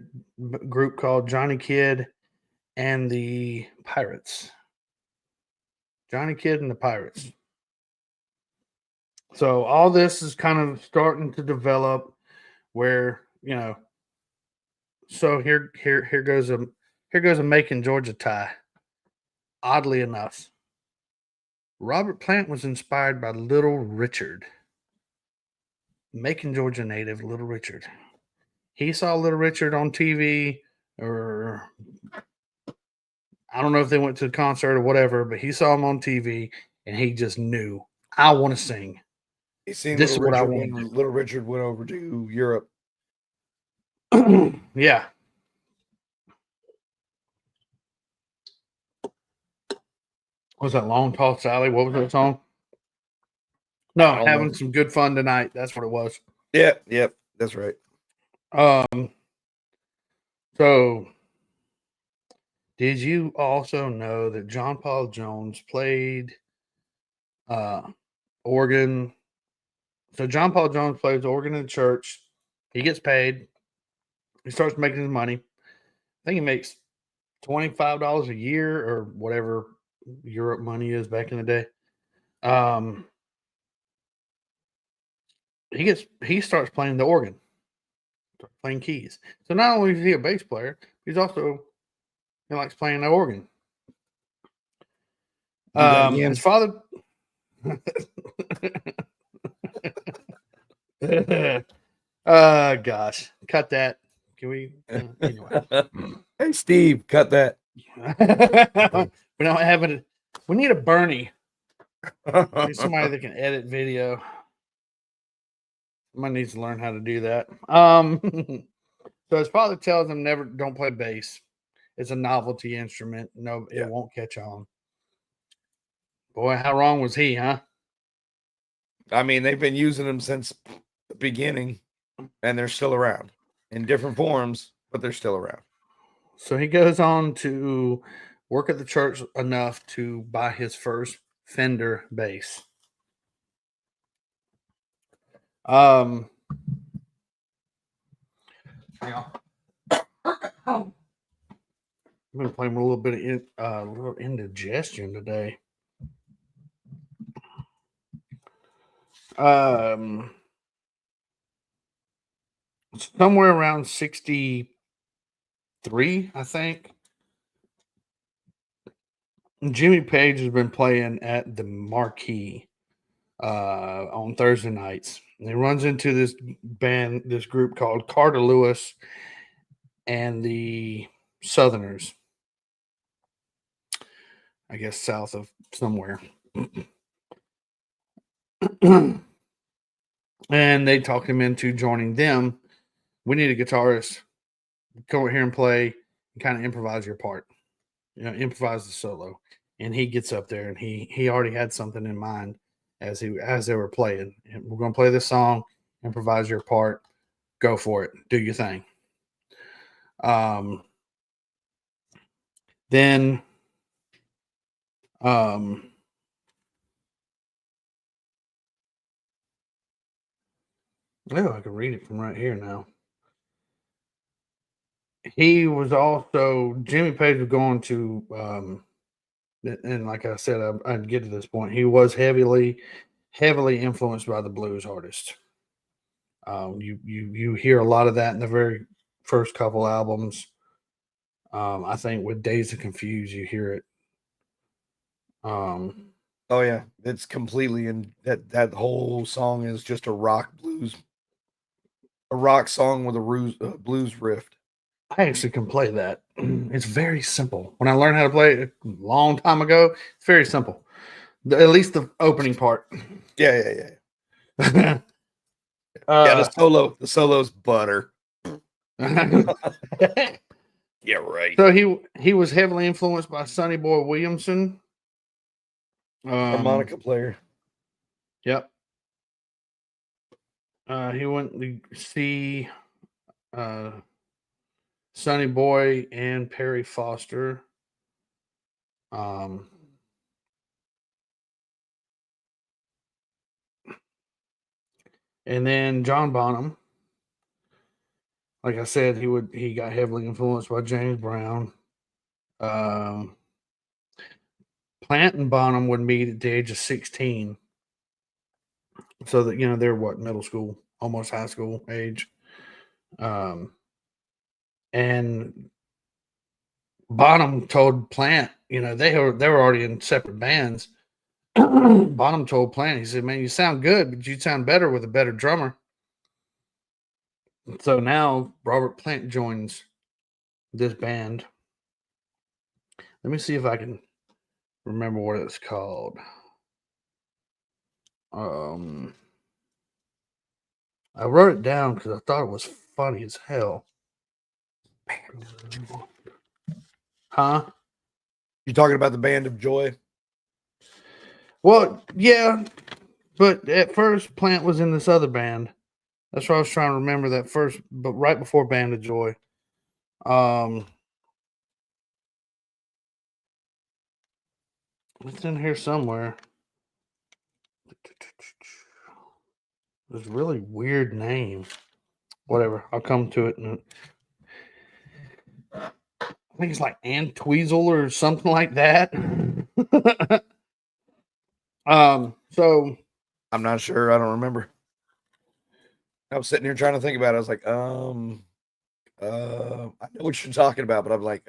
Speaker 2: group called Johnny Kidd and the Pirates. Johnny Kidd and the Pirates. So all this is kind of starting to develop where, So here goes a Macon, Georgia tie. Oddly enough, Robert Plant was inspired by Little Richard, Macon, Georgia native Little Richard. He saw Little Richard on TV, or I don't know if they went to the concert or whatever, but he saw him on TV and he just knew, I want to sing.
Speaker 3: You seen
Speaker 2: This is
Speaker 3: Little
Speaker 2: what I
Speaker 3: Richard
Speaker 2: want
Speaker 3: when
Speaker 2: to
Speaker 3: Little Richard went over to Europe.
Speaker 2: do. Yeah. What was that Long Tall Sally? What was that song? No,
Speaker 3: I don't
Speaker 2: having
Speaker 3: know.
Speaker 2: some good fun tonight. That's what it was.
Speaker 3: Yep, that's right.
Speaker 2: So did you also know that John Paul Jones played organ? So John Paul Jones plays organ in the church. He gets paid. He starts making his money. I think he makes $25 a year or whatever Europe money is back in the day. He starts playing the organ, playing keys. So not only is he a bass player, he likes playing the organ.
Speaker 3: Do that again.
Speaker 2: His father. Gosh, cut that. Can we? Anyway.
Speaker 3: Hey, Steve, cut that.
Speaker 2: We don't have it. We need a Bernie. We need somebody that can edit video. Somebody needs to learn how to do that. So his father tells him don't play bass. It's a novelty instrument. No, it won't catch on. Boy, how wrong was he, huh?
Speaker 3: I mean, they've been using them since the beginning, and they're still around in different forms, but they're still around.
Speaker 2: So he goes on to work at the church enough to buy his first Fender bass. Hang on. I've been playing with a little indigestion today. Somewhere around 63, I think. Jimmy Page has been playing at the Marquee on Thursday nights. And he runs into this group called Carter Lewis and the Southerners. I guess south of somewhere. And they talked him into joining them. We need a guitarist. Come over here and play and kind of improvise your part. Improvise the solo. And he gets up there and he already had something in mind as they were playing. And we're gonna play this song, improvise your part, go for it, do your thing. Then I can read it from right here now. He was also Jimmy Page was going to and like I said, I'd get to this point. He was heavily influenced by the blues artists. You hear a lot of that in the very first couple albums. I think with Days of Confused, you hear it.
Speaker 3: Oh yeah, it's completely in that whole song is just a rock song with a blues riff.
Speaker 2: I actually can play that. It's very simple. When I learned how to play it a long time ago, it's very simple. At least the opening part.
Speaker 3: Yeah.
Speaker 2: Yeah,
Speaker 3: The solo's butter. Yeah, right.
Speaker 2: So he was heavily influenced by Sonny Boy Williamson,
Speaker 3: Harmonica player.
Speaker 2: Yep. He went to see Sonny Boy and Perry Foster. And then John Bonham. Like I said, he got heavily influenced by James Brown. Plant and Bonham would meet at the age of 16. So that they're middle school, almost high school age. And Bonham told Plant, they were already in separate bands. Bonham told Plant, he said, "Man, you sound good, but you sound better with a better drummer." So now Robert Plant joins this band. Let me see if I can remember what it's called. I wrote it down because I thought it was funny as hell. Huh?
Speaker 3: You talking about the Band of Joy?
Speaker 2: Well, yeah, but at first Plant was in this other band. That's what I was trying to remember, that first, but right before Band of Joy. It's in here somewhere. It's a really weird name. Whatever, I'll come to it. I think it's like Ann Tweezle or something like that. So
Speaker 3: I'm not sure. I don't remember. I was sitting here trying to think about it. I was like, I know what you're talking about, but I'm like,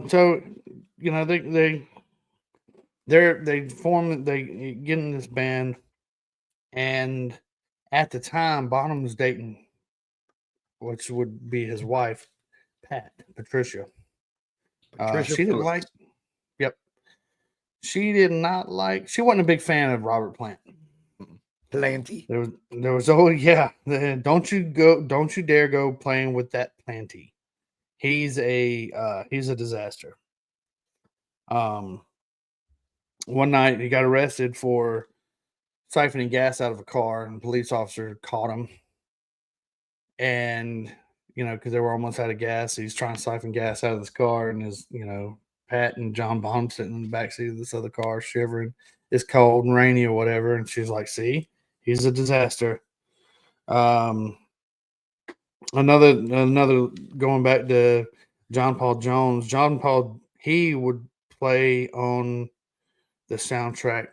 Speaker 2: so they form, they get in this band, and at the time Bonham was dating, which would be his wife, Patricia.
Speaker 3: Patricia
Speaker 2: She didn't
Speaker 3: Phillips.
Speaker 2: Yep. She did not like. She wasn't a big fan of Robert Plant.
Speaker 3: Planty.
Speaker 2: There was oh yeah. Don't you dare go playing with that Planty. He's a disaster. One night he got arrested for siphoning gas out of a car, and a police officer caught him. And because they were almost out of gas, he's trying to siphon gas out of this car, and his Pat and John Bonham sitting in the backseat of this other car, shivering. It's cold and rainy or whatever, and she's like, "See, he's a disaster." Another going back to John Paul Jones. John Paul, he would play on the soundtrack.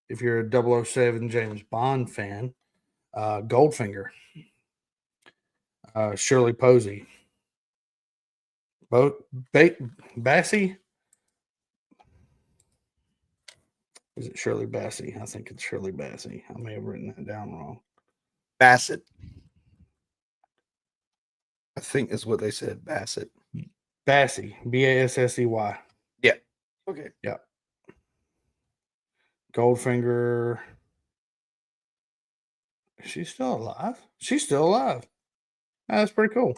Speaker 2: If you're a 007 James Bond fan, Goldfinger, Shirley Posey, Bassey. Is it Shirley Bassey? I think it's Shirley Bassey. I may have written that down wrong.
Speaker 3: Bassett. I think is what they said. Bassett.
Speaker 2: Bassey. Bassey.
Speaker 3: Yeah. Okay.
Speaker 2: Yeah. Goldfinger. Is she still alive? She's still alive. That's pretty cool.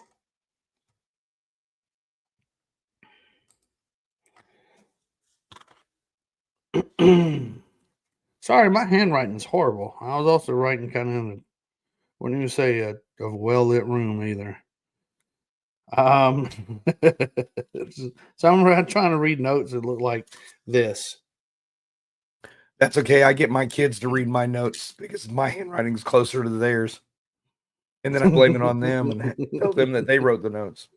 Speaker 2: Sorry, my handwriting is horrible. I was also writing kind of in a, wouldn't even say a well-lit room either. So I'm trying to read notes that look like this.
Speaker 3: That's okay. I get my kids to read my notes because my handwriting is closer to theirs. And then I blame it on them and tell them that they wrote the notes.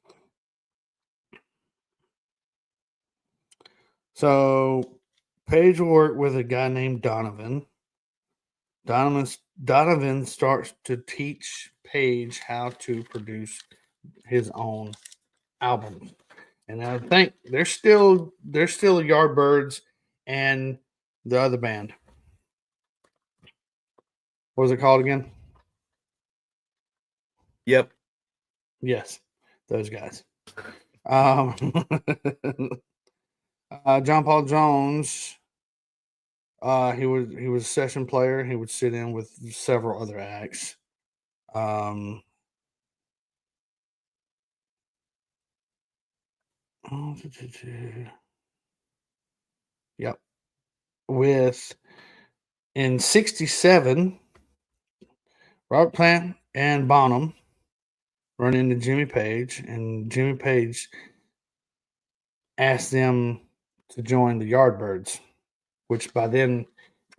Speaker 2: So Paige will work with a guy named Donovan. Donovan starts to teach Paige how to produce his own albums. And I think they're still Yardbirds and the other band. What was it called again?
Speaker 3: Yep.
Speaker 2: Yes, those guys. John Paul Jones. He was a session player. He would sit in with several other acts. Yep. In '67, Robert Plant and Bonham run into Jimmy Page, and Jimmy Page asked them to join the Yardbirds, which by then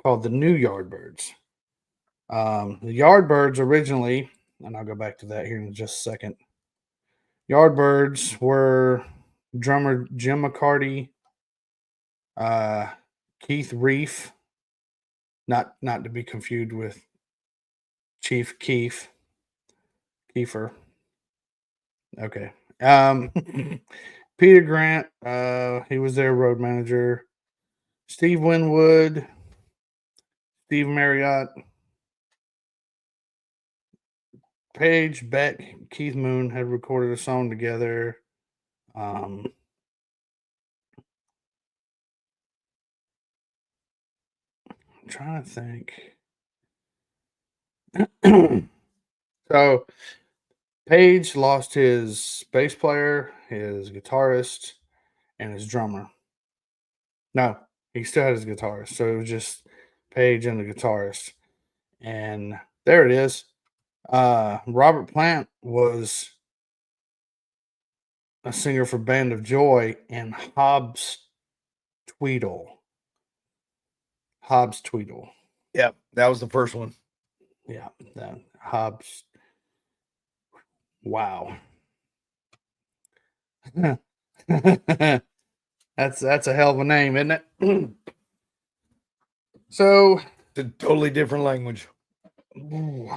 Speaker 2: called the New Yardbirds. The Yardbirds originally, and I'll go back to that here in just a second. Yardbirds were drummer Jim McCarty, Keith Reef, Not to be confused with Chief Keef. Kiefer. Okay. Peter Grant, he was their road manager. Steve Winwood, Steve Marriott, Page, Beck, Keith Moon had recorded a song together. I'm trying to think. So Page lost his bass player, his guitarist, and his drummer. No, he still had his guitarist. So it was just Page and the guitarist. And there it is. Robert Plant was a singer for Band of Joy and Hobbs Tweedle. Hobbs Tweedle.
Speaker 3: Yeah, that was the first one.
Speaker 2: Yeah, that Hobbs. Wow. that's a hell of a name, isn't it? So
Speaker 3: It's a totally different language.
Speaker 2: ooh,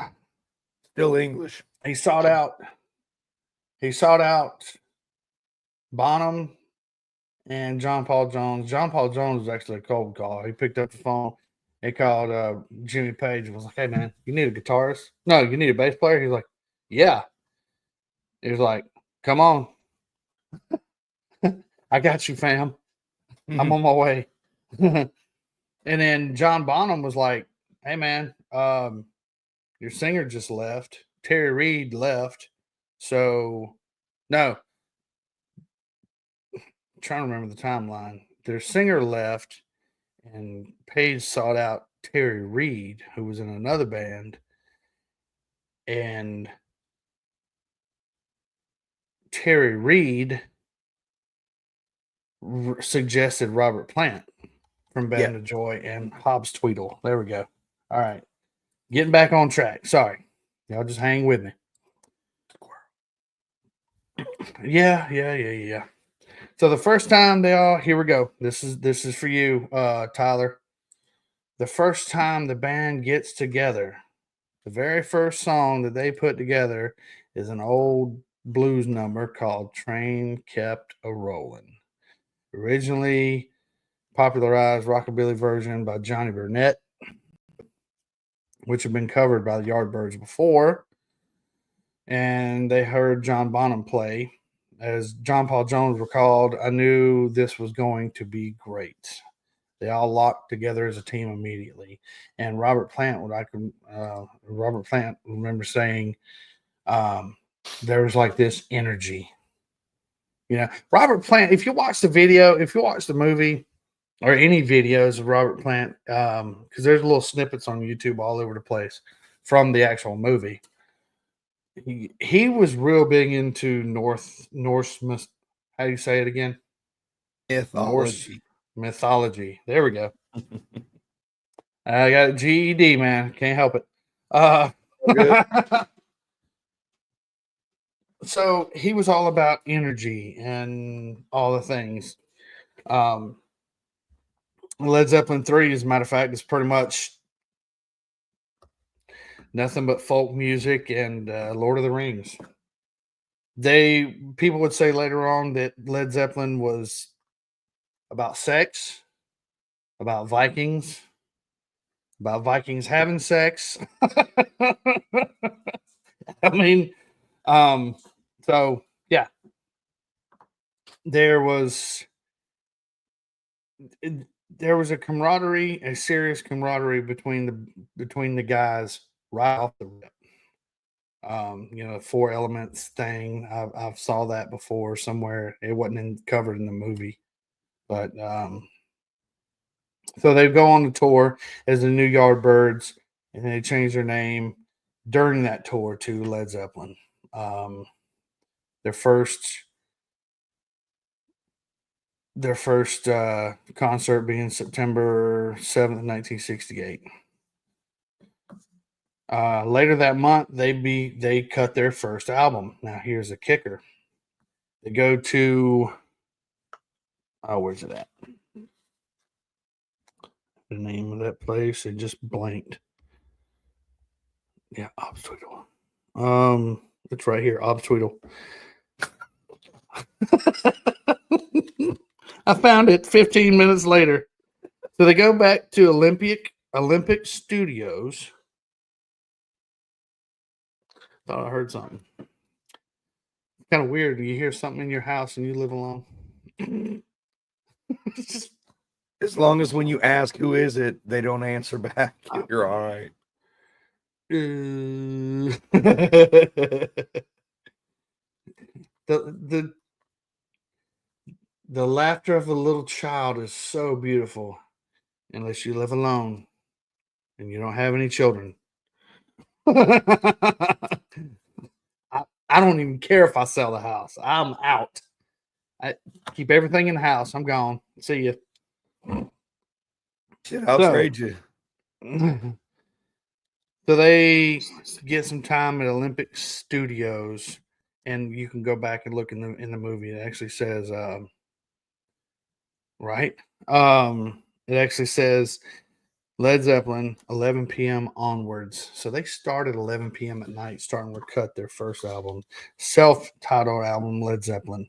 Speaker 3: Still English.
Speaker 2: he sought out Bonham and John Paul Jones. John Paul Jones was actually a cold call. He picked up the phone. He called Jimmy Page and was like, "Hey man, you need a guitarist? No, you need a bass player." He's like, "Yeah." He was like, "Come on, I got you, fam. I'm on my way." And then John Bonham was like, "Hey man, your singer just left. Terry Reid left. So no, I'm trying to remember the timeline. Their singer left, and Page sought out Terry Reid, who was in another band, and Terry Reid suggested Robert Plant from Band of Joy and Hobbs Tweedle. There we go. All right. Getting back on track. Sorry. Y'all just hang with me. Yeah. So the first time here we go. This is for you, Tyler. The first time the band gets together, the very first song that they put together is an old blues number called Train Kept a Rollin'. Originally popularized rockabilly version by Johnny Burnett, which had been covered by the Yardbirds before. And they heard John Bonham play. As John Paul Jones recalled, "I knew this was going to be great. They all locked together as a team immediately." And Robert Plant remember saying, there was like this energy. You know, Robert Plant, if you watch the movie or any videos of Robert Plant, because there's little snippets on YouTube all over the place from the actual movie. He was real big into Norse. How do you say it again? Norse mythology. There we go. I got a GED, man. Can't help it. So he was all about energy and all the things. Led Zeppelin 3, as a matter of fact, is pretty much nothing but folk music and Lord of the Rings. People would say later on that Led Zeppelin was about sex, about Vikings having sex. I mean, so yeah, there was a camaraderie, a serious camaraderie between the guys right off the rip. Four elements thing. I've saw that before somewhere. It wasn't covered in the movie, but so they go on the tour as the New Yardbirds, and they change their name during that tour to Led Zeppelin. Their first concert being September 7th, 1968. Later that month, they cut their first album. Now here's the kicker. They go to where's it at? the name of that place. It just blanked. Yeah, Obstweedle. It's right here, Obstweedle. I found it 15 minutes later. So they go back to Olympic Studios. Thought I heard something. Kind of weird. You hear something in your house and you live alone. It's just,
Speaker 3: As long as when you ask who is it, they don't answer back, you're all right.
Speaker 2: the the laughter of a little child is so beautiful, unless you live alone and you don't have any children. I don't even care if I sell the house. I'm out. I keep everything in the house. I'm gone. See you.
Speaker 3: Shit, I'll trade you.
Speaker 2: So they get some time at Olympic Studios, and you can go back and look in the movie. It actually says, right? It actually says Led Zeppelin, 11 p.m. onwards. So they started 11 p.m. at night, starting to cut their first album, self-titled album, Led Zeppelin.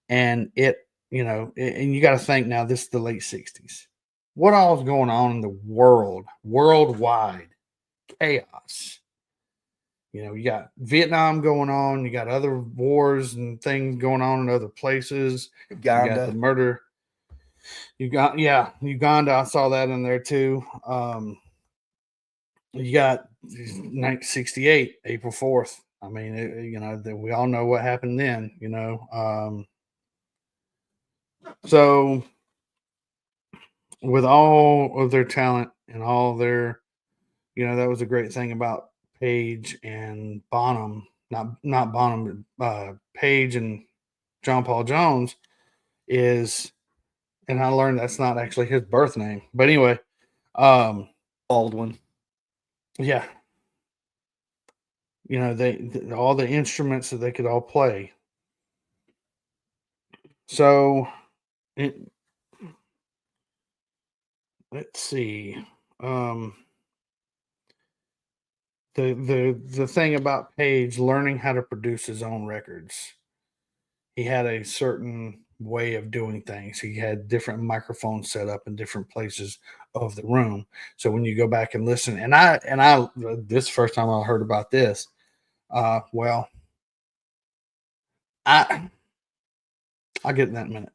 Speaker 2: And it, and you got to think now, this is the late 60s. What all is going on in the world, worldwide chaos? You got Vietnam going on, you got other wars and things going on in other places.
Speaker 3: Uganda.
Speaker 2: You got the murder. Uganda. I saw that in there too. You got 1968, April 4th. I mean, we all know what happened then. So with all of their talent and all their, that was a great thing about Page and Bonham, not Bonham, Page and John Paul Jones is, and I learned that's not actually his birth name, but anyway,
Speaker 3: Baldwin.
Speaker 2: Yeah. All the instruments that they could all play. So let's see. The thing about Page learning how to produce his own records, he had a certain way of doing things. He had different microphones set up in different places of the room. So when you go back and listen, and I this first time I heard about this, I'll get in that in a minute.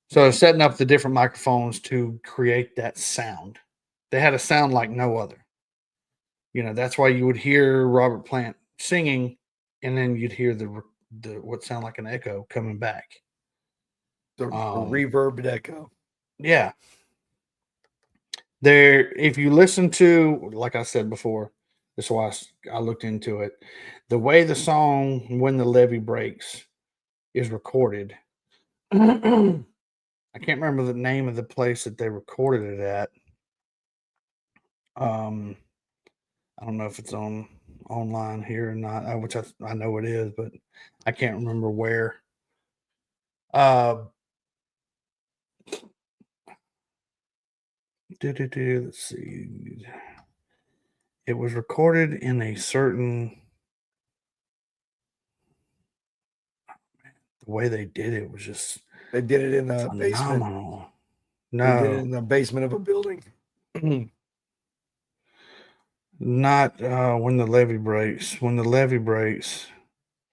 Speaker 2: So setting up the different microphones to create that sound. They had a sound like no other. That's why you would hear Robert Plant singing, and then you'd hear the what sound like an echo coming back.
Speaker 3: The reverbed echo.
Speaker 2: Yeah. If you listen to, like I said before, that's why I looked into it. The way the song "When the Levee Breaks" is recorded. I can't remember the name of the place that they recorded it at. I don't know if it's online here or not, which I know it is, but I can't remember where. Let's see. It was recorded in a certain. The way they did it was just.
Speaker 3: They did it in the
Speaker 2: phenomenal.
Speaker 3: Basement. No, they did it in the basement of a building.
Speaker 2: Not When the Levee Breaks. When the Levee Breaks.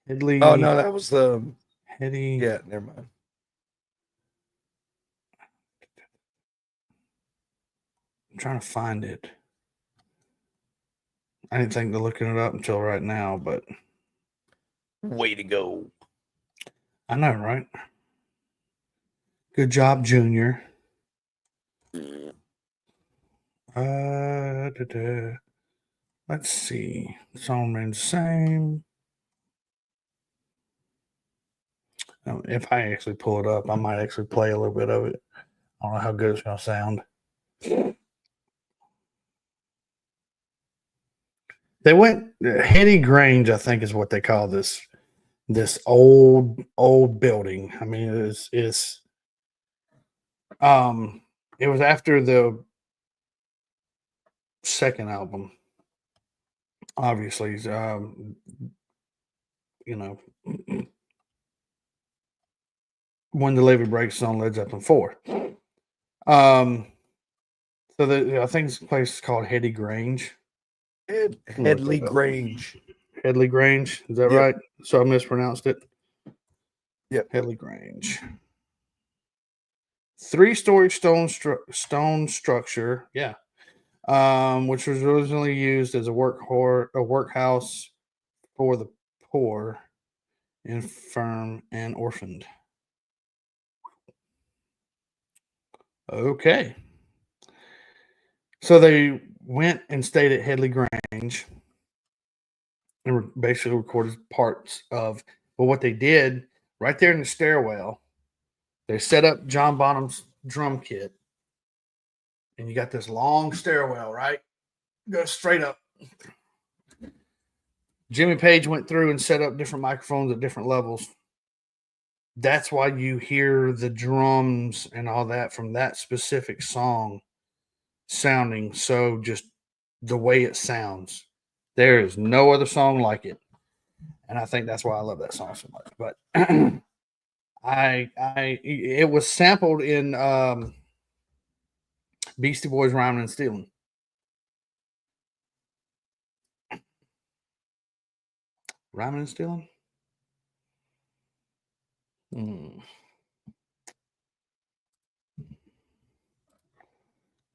Speaker 2: Headley.
Speaker 3: Oh no, that was the
Speaker 2: Heady.
Speaker 3: Yeah, never mind.
Speaker 2: I'm trying to find it. I didn't think to looking it up until right now, but
Speaker 3: way to go.
Speaker 2: I know, right? Good job, Junior. Let's see. The song remains the same. If I actually pull it up, I might actually play a little bit of it. I don't know how good it's going to sound. They went Hetty Grange, I think, is what they call this old building. I mean, it was after the second album. Obviously, you know, When the Levee Breaks is on Led Zeppelin 4. So I think this place is called Headley Grange.
Speaker 3: Headley Grange.
Speaker 2: Headley Grange, is that
Speaker 3: Yep.
Speaker 2: right? So I mispronounced it.
Speaker 3: Yep.
Speaker 2: Headley Grange. 3-story stone structure. Yeah. Which was originally used as a workhouse for the poor, infirm, and orphaned. Okay. So they went and stayed at Headley Grange and basically recorded parts of. But what they did right there in the stairwell, they set up John Bonham's drum kit, and you got this long stairwell, right? Go straight up. Jimmy Page went through and set up different microphones at different levels. That's why you hear the drums and all that from that specific song sounding so just the way it sounds. There is no other song like it. And I think that's why I love that song so much. But it was sampled in Beastie Boys Rhyming and Stealing. Rhyming and Stealing?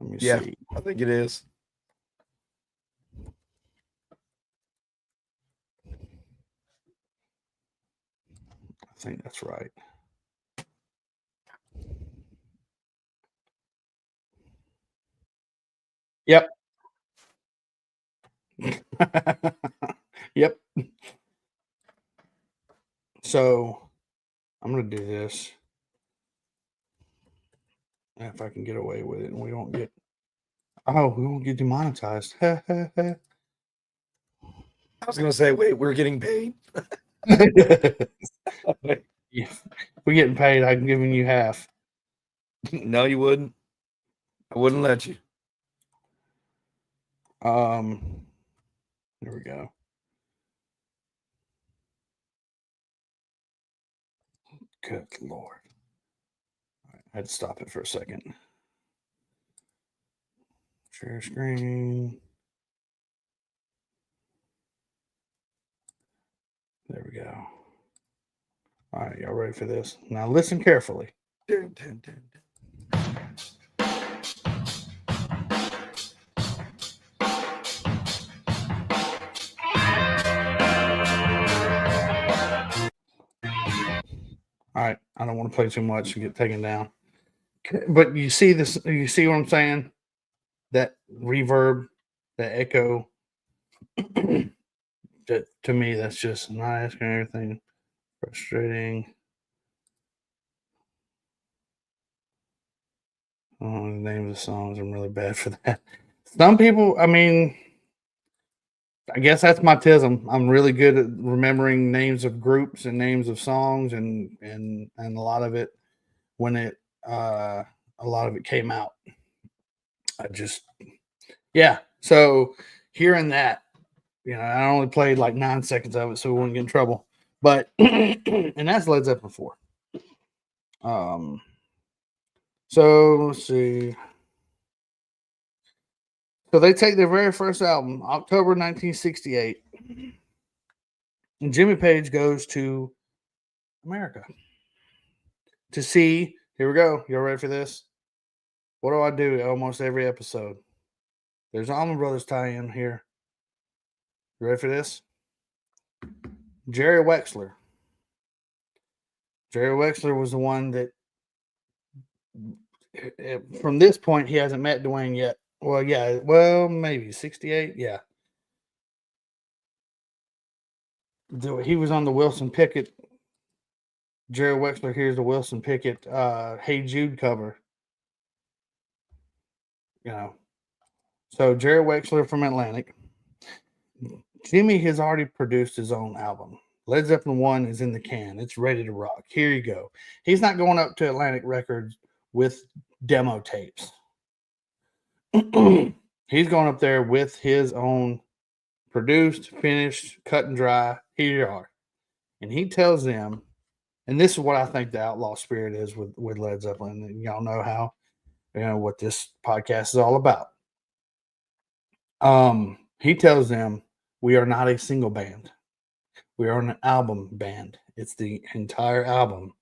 Speaker 2: Let me see.
Speaker 3: I think it is.
Speaker 2: I think that's right. Yep. Yep. So I'm going to do this. If I can get away with it and we won't get demonetized.
Speaker 3: I was going to say, wait, we're getting paid?
Speaker 2: Yeah. We're getting paid. I'm giving you half.
Speaker 3: No, you wouldn't. I wouldn't let you.
Speaker 2: There we go. Good Lord. All right, I had to stop it for a second. Share screen. There we go. All right, y'all ready for this? Now listen carefully.
Speaker 3: Dun, dun, dun, dun.
Speaker 2: All right, I don't want to play too much and get taken down. But you see this? You see what I'm saying? That reverb, that echo. That to me, that's just nice and everything. Frustrating. Oh, the name of the songs. I'm really bad for that. Some people, I mean, I guess that's my tism. I'm really good at remembering names of groups and names of songs, and a lot of it when a lot of it came out. So hearing that, I only played like 9 seconds of it, so we wouldn't get in trouble. But and that's Led Zeppelin 4. So let's see. So they take their very first album, October 1968, and Jimmy Page goes to America to see. Here we go. Y'all ready for this? What do I do almost every episode? There's an Allman Brothers tie-in here. You ready for this? Jerry Wexler. Jerry Wexler was the one that, from this point, he hasn't met Dwayne yet. Well, yeah. Well, maybe 68. Yeah. He was on the Wilson Pickett. Jerry Wexler hears the Wilson Pickett Hey Jude cover. So Jerry Wexler from Atlantic. Jimmy has already produced his own album. Led Zeppelin 1 is in the can. It's ready to rock. Here you go. He's not going up to Atlantic Records with demo tapes. He's going up there with his own produced, finished, cut and dry. Here you are. And he tells them, and this is what I think the outlaw spirit is with Led Zeppelin. And y'all know how, what this podcast is all about. He tells them, we are not a single band. We are an album band. It's the entire album.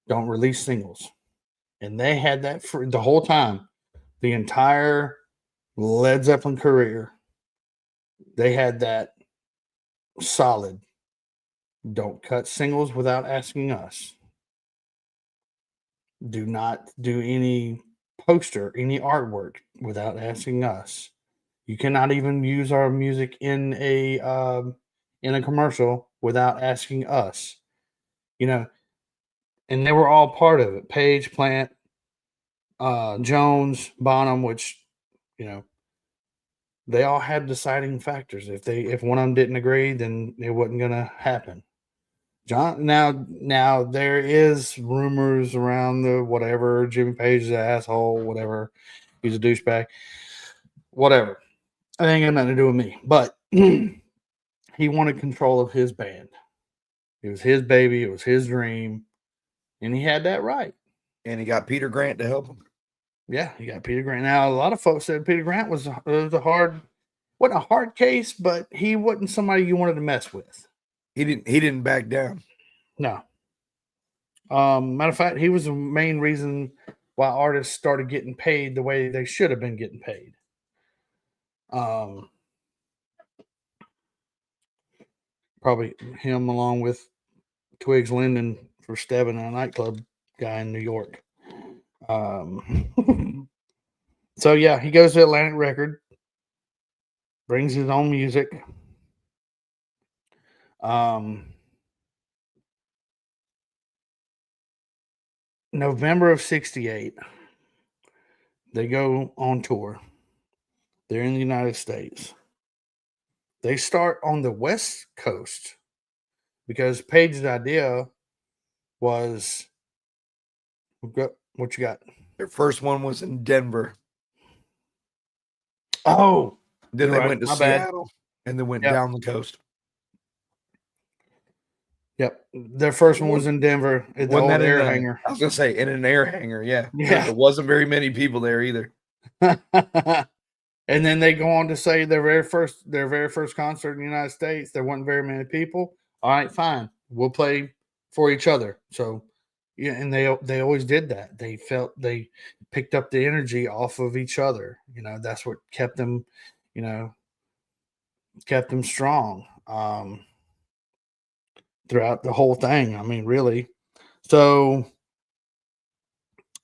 Speaker 2: Don't release singles. And they had that for the whole time. The entire Led Zeppelin career, they had that solid. Don't cut singles without asking us. Do not do any poster, any artwork without asking us. You cannot even use our music in a commercial without asking us. And they were all part of it. Page, Plant, Jones, Bonham, which, they all had deciding factors. If one of them didn't agree, then it wasn't going to happen. John, now there is rumors around the whatever. Jimmy Page is an asshole, whatever. He's a douchebag, whatever. It ain't got nothing to do with me. But he wanted control of his band. It was his baby. It was his dream, and he had that right.
Speaker 3: And he got Peter Grant to help him.
Speaker 2: Yeah, he got Peter Grant. Now, a lot of folks said Peter Grant wasn't a hard case, but he wasn't somebody you wanted to mess with.
Speaker 3: He didn't back down.
Speaker 2: No. Matter of fact, he was the main reason why artists started getting paid the way they should have been getting paid. Probably him along with Twigs Linden for stabbing a nightclub guy in New York. So yeah, he goes to Atlantic Record, brings his own music. November of 1968, they go on tour. They're in the United States. They start on the West Coast because Page's idea was, what you got?
Speaker 3: Their first one was in Denver.
Speaker 2: Oh,
Speaker 3: then they went to Seattle, and then went down the coast.
Speaker 2: Yep, their first one was in Denver at the old air hangar.
Speaker 3: I was gonna say in an air hangar, yeah.
Speaker 2: Yeah.
Speaker 3: There wasn't very many people there either.
Speaker 2: And then they go on to say their very first concert in the United States, there weren't very many people. All right, fine, we'll play for each other. So, yeah, and they always did that. They felt they picked up the energy off of each other. That's what kept them, strong throughout the whole thing. I mean, really. So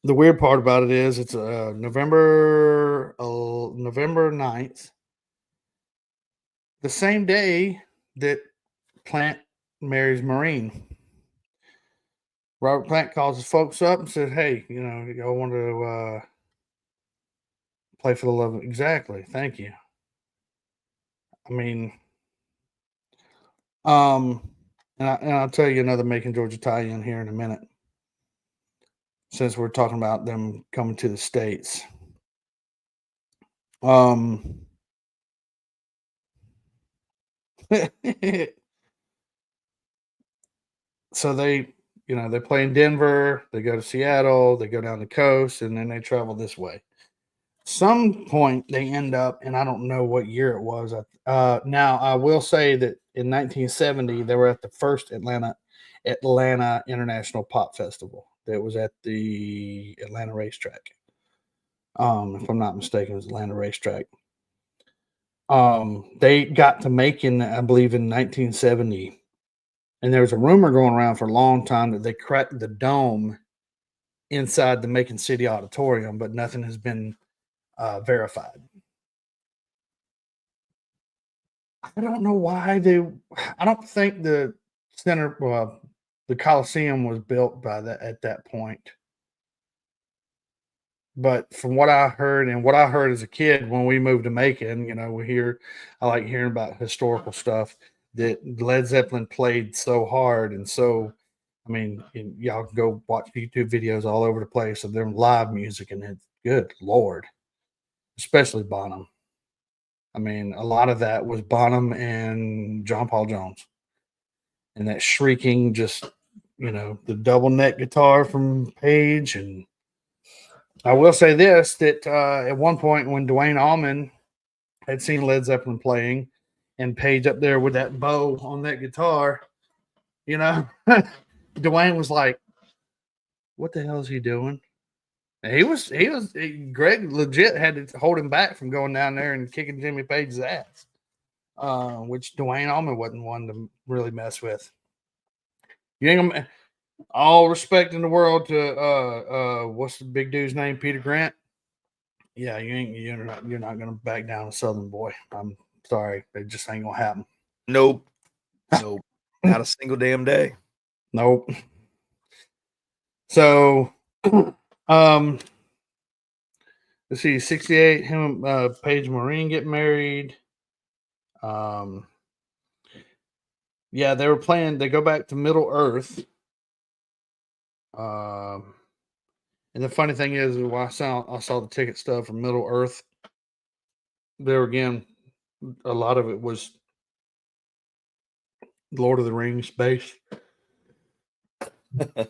Speaker 2: the weird part about it is it's November 9th, the same day that Plant marries Maureen. Robert Plant calls his folks up and says, hey, y'all want to play for the love of... Exactly. Thank you. I mean, and I'll tell you another Macon, Georgia tie-in here in a minute, since we're talking about them coming to the States. So they play in Denver, they go to Seattle, they go down the coast, and then they travel this way. Some point they end up, and I don't know what year it was. Now I will say that in 1970 they were at the first Atlanta International Pop Festival. That was at the Atlanta racetrack. If I'm not mistaken, it was Atlanta racetrack. They got to Macon, I believe, in 1970. And there was a rumor going around for a long time that they cracked the dome inside the Macon City Auditorium, but nothing has been verified. I don't know why I don't think the the Coliseum was built at that point. But from what I heard, and what I heard as a kid when we moved to Macon, I like hearing about historical stuff, that Led Zeppelin played so hard. And so, I mean, y'all can go watch YouTube videos all over the place of their live music, and it's good Lord, especially Bonham. I mean, a lot of that was Bonham and John Paul Jones, and that shrieking, just the double neck guitar from Page. And I will say this: that at one point, when Dwayne Allman had seen Led Zeppelin playing, and Page up there with that bow on that guitar, Dwayne was like, "What the hell is he doing?" And Greg legit had to hold him back from going down there and kicking Jimmy Page's ass, which Dwayne Allman wasn't one to really mess with. You ain't gonna, all respect in the world to what's the big dude's name, Peter Grant. Yeah, you're not gonna back down a Southern boy. I'm sorry, it just ain't gonna happen.
Speaker 3: Nope. Not a single damn day.
Speaker 2: Nope. So, let's see, 68, him and Paige Maureen get married. Yeah, they were playing, they go back to Middle Earth. And the funny thing is, when I saw the ticket stub from Middle Earth, there again, a lot of it was Lord of the Rings based. The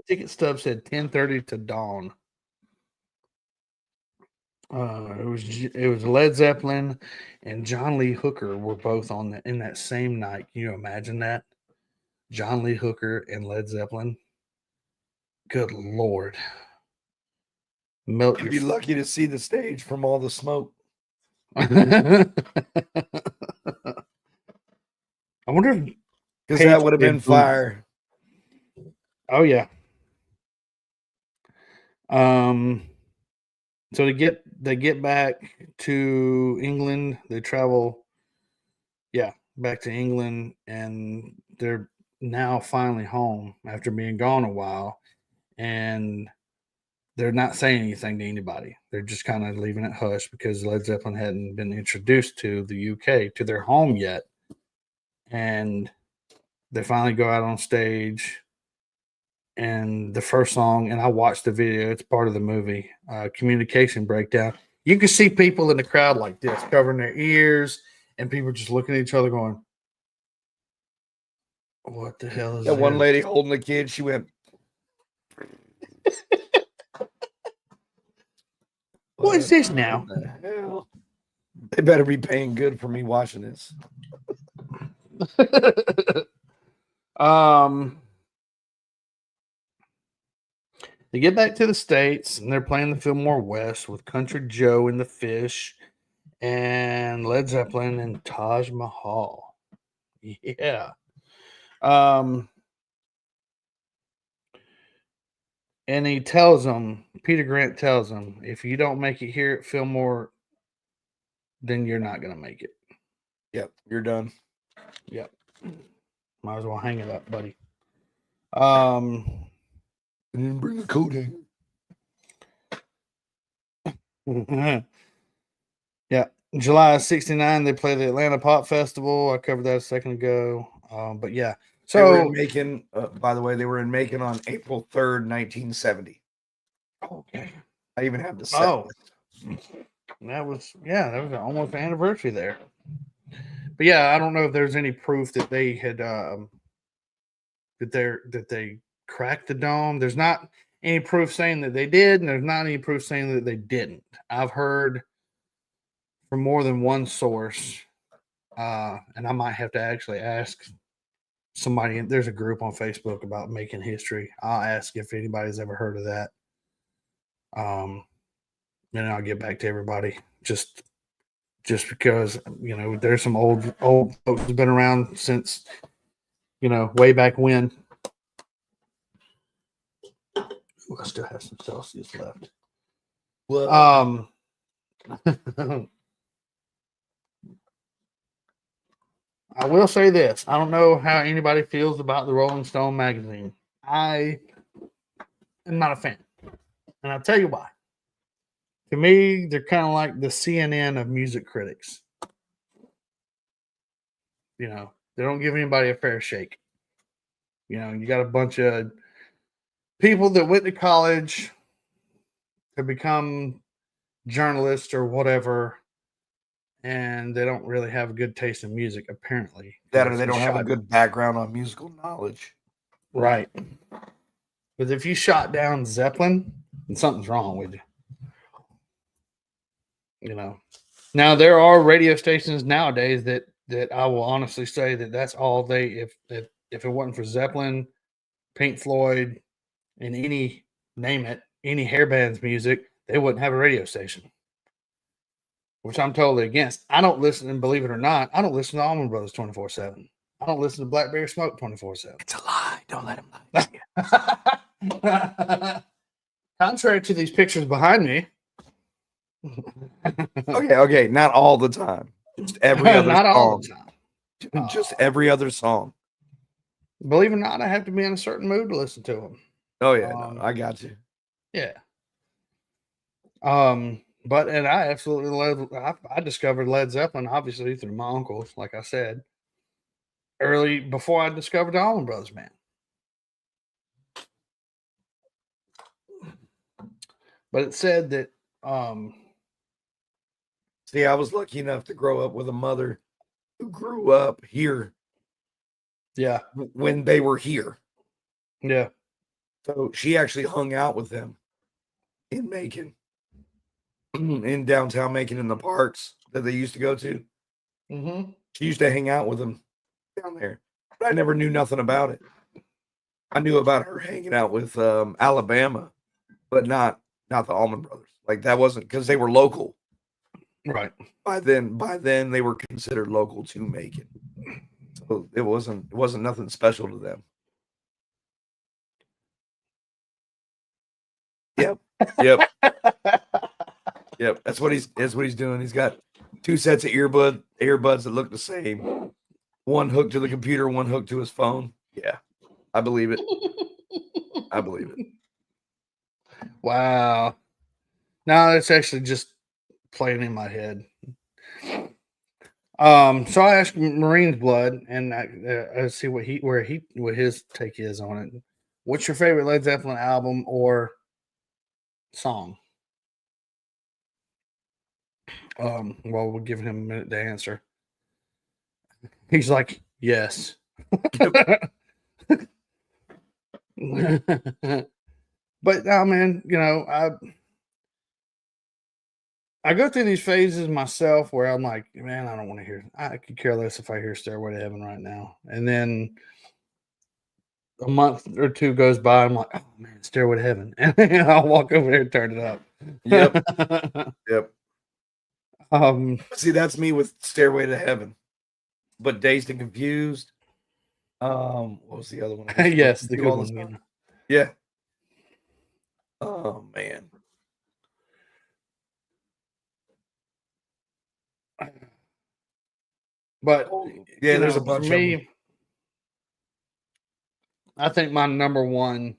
Speaker 2: ticket stub said 10:30 to dawn. It was Led Zeppelin and John Lee Hooker were both in that same night. Can you imagine that? John Lee Hooker and Led Zeppelin. Good Lord. Melt
Speaker 3: You'd
Speaker 2: your
Speaker 3: be lucky to see the stage from all the smoke.
Speaker 2: I wonder if
Speaker 3: Because
Speaker 2: Page
Speaker 3: that would have been
Speaker 2: did-
Speaker 3: fire.
Speaker 2: Oh yeah. So they get back to England. They travel, back to England, and they're now finally home after being gone a while. And they're not saying anything to anybody. They're just kind of leaving it hush because Led Zeppelin hadn't been introduced to the UK, to their home yet. And they finally go out on stage. And the first song, and I watched the video, it's part of the movie, Communication Breakdown. You can see people in the crowd like this, covering their ears, and people just looking at each other going, what the hell is
Speaker 3: That one
Speaker 2: this?
Speaker 3: lady holding the kid, she went,
Speaker 2: What is this now?
Speaker 3: What the hell? They better be paying good for me watching this.
Speaker 2: They get back to the States, and they're playing the Fillmore West with Country Joe and the Fish and Led Zeppelin and Taj Mahal. Yeah. And he tells them, Peter Grant tells them, if you don't make it here at Fillmore, then you're not going to make it.
Speaker 3: Yep, you're done.
Speaker 2: Yep. Might as well hang it up, buddy.
Speaker 3: And then bring the coat in.
Speaker 2: Yeah. July 69, they play the Atlanta Pop Festival. I covered that a second ago. But yeah.
Speaker 3: They were in
Speaker 2: So,
Speaker 3: Macon, by the way, they were in Macon on April 3rd, 1970.
Speaker 2: okay.
Speaker 3: I even have the set.
Speaker 2: Oh, that was almost the anniversary there. But yeah, I don't know if there's any proof that they had that they cracked the dome. There's not any proof saying that they did, and there's not any proof saying that they didn't. I've heard from more than one source, and I might have to actually ask somebody. There's a group on Facebook about making history. I'll ask if anybody's ever heard of that. And I'll get back to everybody just because there's some old folks who's been around since way back when. Ooh, I still have some Celsius left.
Speaker 3: Well,
Speaker 2: I will say this. I don't know how anybody feels about the Rolling Stone magazine. I am not a fan. And I'll tell you why. To me, they're kind of like the CNN of music critics. They don't give anybody a fair shake. You got a bunch of people that went to college to become journalists or whatever, and they don't really have a good taste in music, apparently.
Speaker 3: That or they don't have a good background on musical knowledge.
Speaker 2: Right. But if you shot down Zeppelin, then something's wrong with you. You know. Now there are radio stations nowadays that I will honestly say that that's all they if it wasn't for Zeppelin, Pink Floyd, and any name it, any hair band's music, they wouldn't have a radio station. Which I'm totally against. I don't listen, and believe it or not, I don't listen to Allman Brothers 24/7. I don't listen to Blackberry Smoke 24/7.
Speaker 3: It's a lie. Don't let him lie.
Speaker 2: Contrary to these pictures behind me.
Speaker 3: Okay. Not all the time. Just every other
Speaker 2: not
Speaker 3: song.
Speaker 2: all the time.
Speaker 3: Just every other song.
Speaker 2: Believe it or not, I have to be in a certain mood to listen to them.
Speaker 3: Oh yeah, no, I got you.
Speaker 2: Yeah. But and I absolutely I discovered Led Zeppelin obviously through my uncles, like I said, early before I discovered the Allman Brothers, man. But it said that
Speaker 3: see, I was lucky enough to grow up with a mother who grew up here.
Speaker 2: Yeah.
Speaker 3: When they were here.
Speaker 2: Yeah.
Speaker 3: So she actually hung out with them in Macon. In downtown Macon in the parks that they used to go to.
Speaker 2: Mm-hmm.
Speaker 3: She used to hang out with them down there. But I never knew nothing about it. I knew about her hanging out with Alabama, but not the Allman Brothers. Like that wasn't because they were local.
Speaker 2: Right.
Speaker 3: By then they were considered local to Macon. So it wasn't nothing special to them. Yep. Yep. That's what he's doing. He's got 2 sets of earbuds that look the same. One hooked to the computer, one hooked to his phone. Yeah. I believe it. I believe it.
Speaker 2: Wow. No, it's actually just playing in my head. So I asked Marine's Blood, and I see what his take is on it. What's your favorite Led Zeppelin album or song? Well, we'll give him a minute to answer. He's like, yes. But no, man, you know, I go through these phases myself where I'm like, man, I don't want to hear. I could care less if I hear Stairway to Heaven right now. And then a month or two goes by, I'm like, oh man, Stairway to Heaven, and I'll walk over there and turn it up.
Speaker 3: Yep. See, that's me with Stairway to Heaven, but Dazed and Confused. What was the other one?
Speaker 2: Yes, the good one.
Speaker 3: Yeah. Oh man.
Speaker 2: But
Speaker 3: yeah, there's a bunch
Speaker 2: for me,
Speaker 3: of them.
Speaker 2: I think my number one.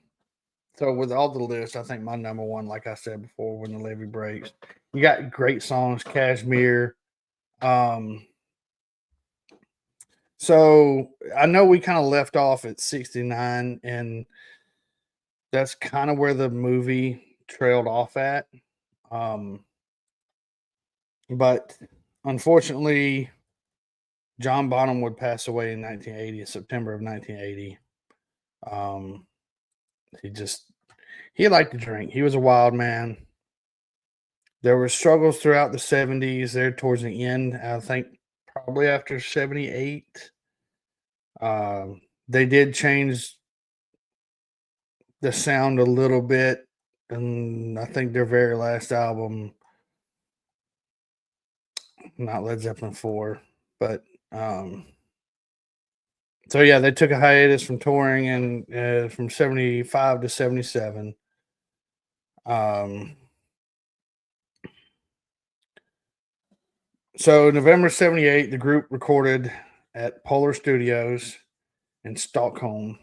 Speaker 2: So with all the lists, I think my number one, like I said before, When the Levee Breaks. You got great songs, Kashmir. So I know we kind of left off at 69, and that's kind of where the movie trailed off at. But unfortunately, John Bonham would pass away in 1980, September of 1980. He liked to drink. He was a wild man. There were struggles throughout the 70s there towards the end. I think probably after 78. They did change the sound a little bit. And I think their very last album, not Led Zeppelin 4, but so yeah, they took a hiatus from touring and from 75 to 77. So November 78, the group recorded at Polar Studios in Stockholm.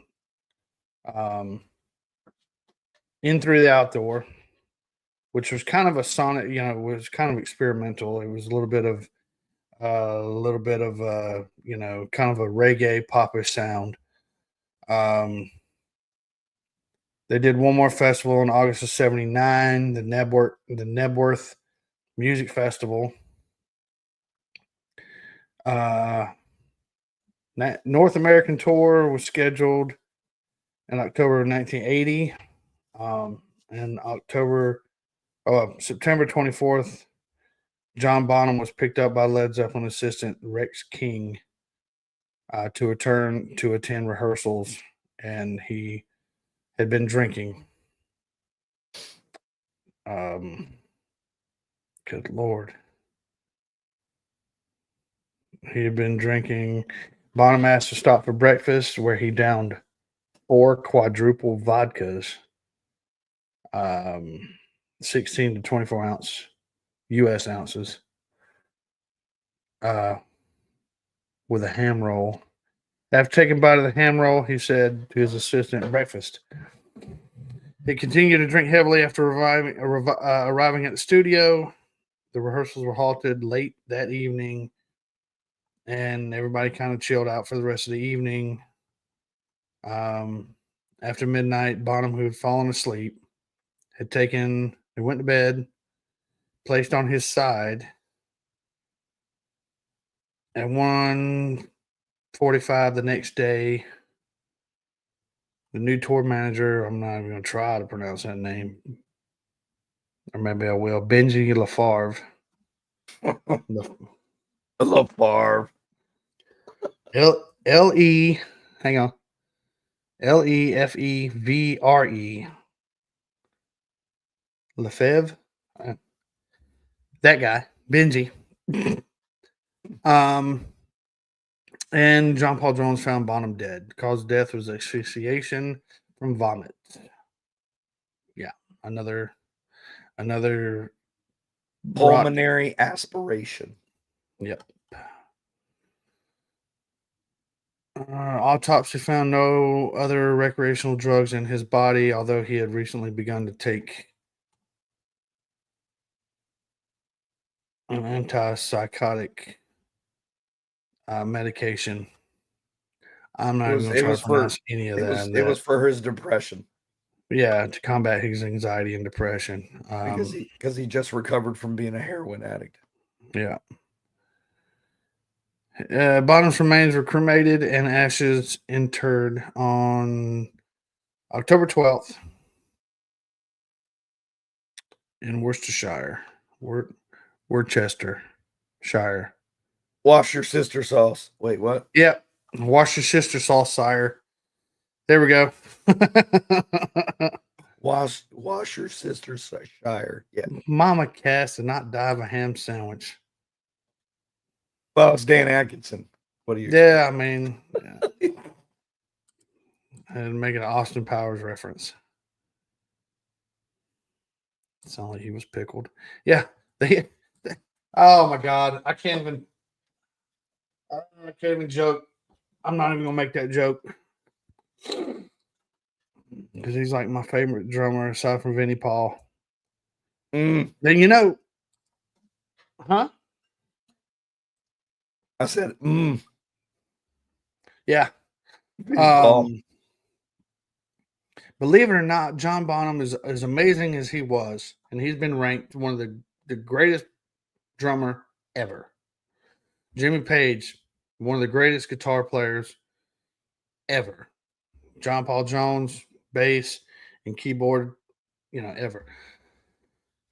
Speaker 2: In Through the Outdoor, which was kind of a sonic, was kind of experimental. It was a little bit of kind of a reggae popish sound. They did one more festival in August of 79, the Nebworth music festival. North American tour was scheduled in October of 1980. And September 24th, John Bonham was picked up by Led Zeppelin assistant Rex King to return to attend rehearsals, and he had been drinking. Good Lord. He had been drinking. Bonham asked to stop for breakfast, where he downed 4 quadruple vodkas, 16 to 24 ounce U.S. ounces, with a ham roll. After taking a bite of the ham roll, he said to his assistant, breakfast. He continued to drink heavily after arriving at the studio. The rehearsals were halted late that evening, and everybody kind of chilled out for the rest of the evening. After midnight, Bonham, who had fallen asleep, they went to bed, placed on his side. At 1:45 the next day, the new tour manager, I'm not even going to try to pronounce that name, or maybe I will, Benji LaFarve.
Speaker 3: LaFarve.
Speaker 2: L-E, hang on, Lefevre. Lefebvre? That guy, Benji. And John Paul Jones found Bonham dead. The cause of death was asphyxiation from vomit. Yeah, another
Speaker 3: Pulmonary aspiration.
Speaker 2: Yep. Autopsy found no other recreational drugs in his body, although he had recently begun to take an antipsychotic medication. I'm not even going to try to pronounce any of that.
Speaker 3: It was for his depression.
Speaker 2: Yeah, to combat his anxiety and depression.
Speaker 3: Because he just recovered from being a heroin addict.
Speaker 2: Yeah. Bonham's remains were cremated and ashes interred on October 12th in Worcestershire. Worcestershire.
Speaker 3: Wash your sister sauce. Wait, what?
Speaker 2: Yep. Wash your sister sauce, sire. There we go.
Speaker 3: Wash your sister's shire. Yeah.
Speaker 2: Mama Cass did not die of a ham sandwich.
Speaker 3: Well, it's Dan Atkinson. What do you?
Speaker 2: Yeah, I mean, and make an Austin Powers reference. Sound like he was pickled. Yeah. Oh my God, I can't even joke. I'm not even gonna make that joke because he's like my favorite drummer aside from Vinnie Paul. Then huh?
Speaker 3: I said,
Speaker 2: Yeah. Believe it or not, John Bonham is as amazing as he was, and he's been ranked one of the greatest drummer ever. Jimmy Page, one of the greatest guitar players ever. John Paul Jones, bass and keyboard, ever.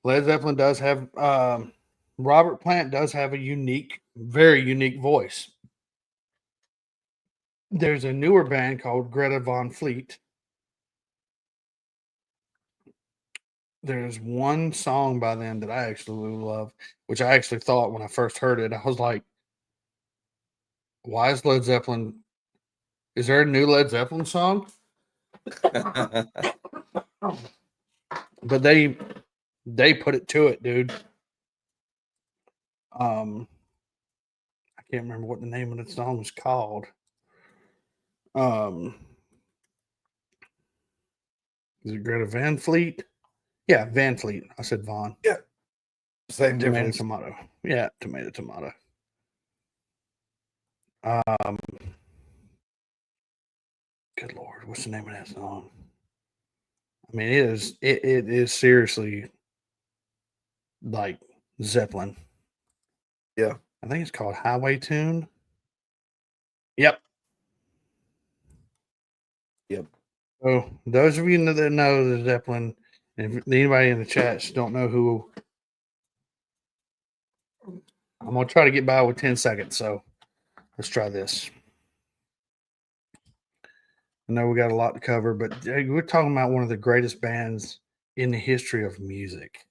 Speaker 2: Led Zeppelin does have Robert Plant does have a very unique voice. There's a newer band called Greta Von Fleet. There's one song by them that I actually love, which I actually thought when I first heard it, I was like, why is Led Zeppelin? Is there a new Led Zeppelin song? But they put it to it, dude. I can't remember what the name of the song was called. Is it Greta Van Fleet? Yeah, Van Fleet. I said Vaughn.
Speaker 3: Yeah. Same difference.
Speaker 2: Tomato. Yeah, tomato. Good Lord, what's the name of that song? I mean, it is seriously like Zeppelin.
Speaker 3: Yeah.
Speaker 2: I think it's called Highway Tune. Yep.
Speaker 3: Yep.
Speaker 2: So those of you that know the Zeppelin, and if anybody in the chats don't know who, I'm gonna try to get by with 10 seconds. So let's try this. I know we got a lot to cover, but we're talking about one of the greatest bands in the history of music.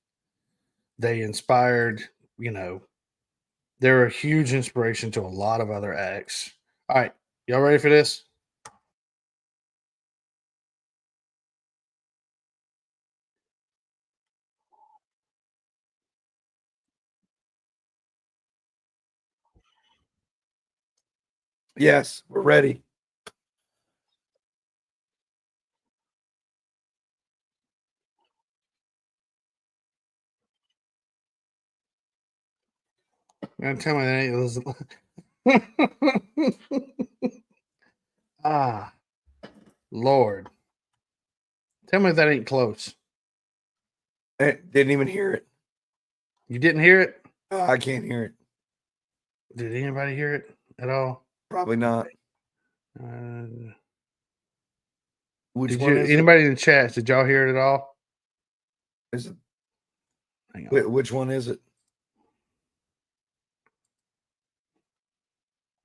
Speaker 2: They inspired, they're a huge inspiration to a lot of other acts. All right, y'all ready for this?
Speaker 3: Yes, we're ready.
Speaker 2: You're gonna tell me that ain't those. Ah, Lord. Tell me that ain't close.
Speaker 3: Didn't even hear it.
Speaker 2: You didn't hear it?
Speaker 3: I can't hear it.
Speaker 2: Did anybody hear it at all?
Speaker 3: Probably not. Which
Speaker 2: Did
Speaker 3: one
Speaker 2: you?
Speaker 3: is
Speaker 2: Anybody in the chat? Did y'all hear it at all?
Speaker 3: it? Is it?
Speaker 2: Hang on.
Speaker 3: Which one is it?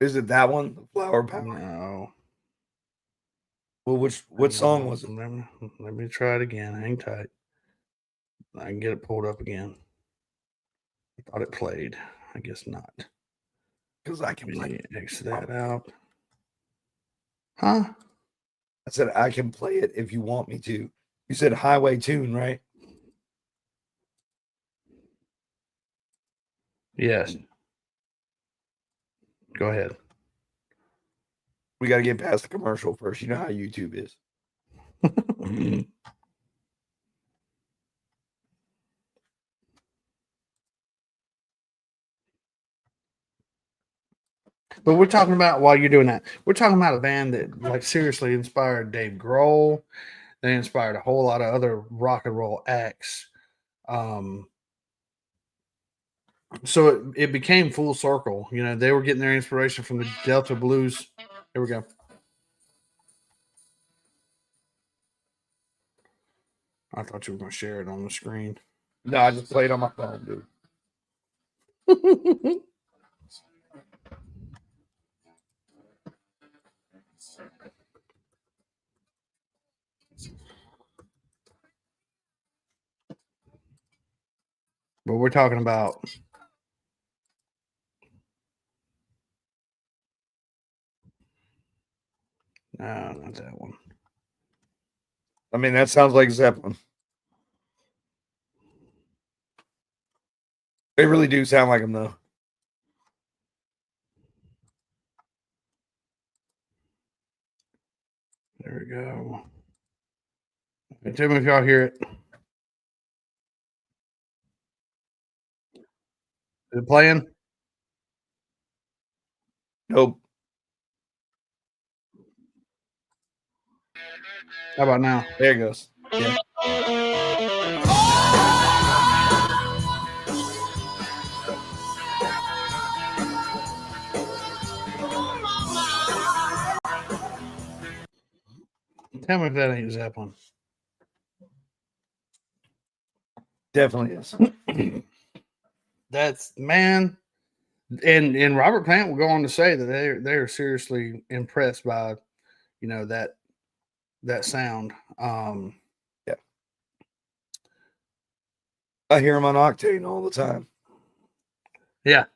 Speaker 3: Is it that one? The Flower Power?
Speaker 2: No.
Speaker 3: Well, what song was it?
Speaker 2: Let me try it again. Hang tight. I can get it pulled up again. I thought it played. I guess not.
Speaker 3: Because I can play it.
Speaker 2: X that out. Huh?
Speaker 3: I said I can play it if you want me to. You said Highway Tune, right?
Speaker 2: Yes. Go ahead.
Speaker 3: We got to get past the commercial first. You know how YouTube is.
Speaker 2: But we're talking about, while you're doing that, we're talking about a band that like seriously inspired Dave Grohl. They inspired a whole lot of other rock and roll acts. So it became full circle. They were getting their inspiration from the Delta blues. Here we go. I thought you were going to share it on the screen.
Speaker 3: No, I just played on my phone, dude.
Speaker 2: But we're talking about no, not that one.
Speaker 3: I mean, that sounds like Zeppelin. They really do sound like them, though.
Speaker 2: There we go. Tell me if y'all hear it. Is it playing?
Speaker 3: Nope.
Speaker 2: How about now?
Speaker 3: There it goes. Yeah.
Speaker 2: Tell me if that ain't Zeppelin.
Speaker 3: Definitely is.
Speaker 2: That's, man. And Robert Plant will go on to say that they're seriously impressed by that sound.
Speaker 3: Yeah. I hear them on Octane all the time.
Speaker 2: Yeah.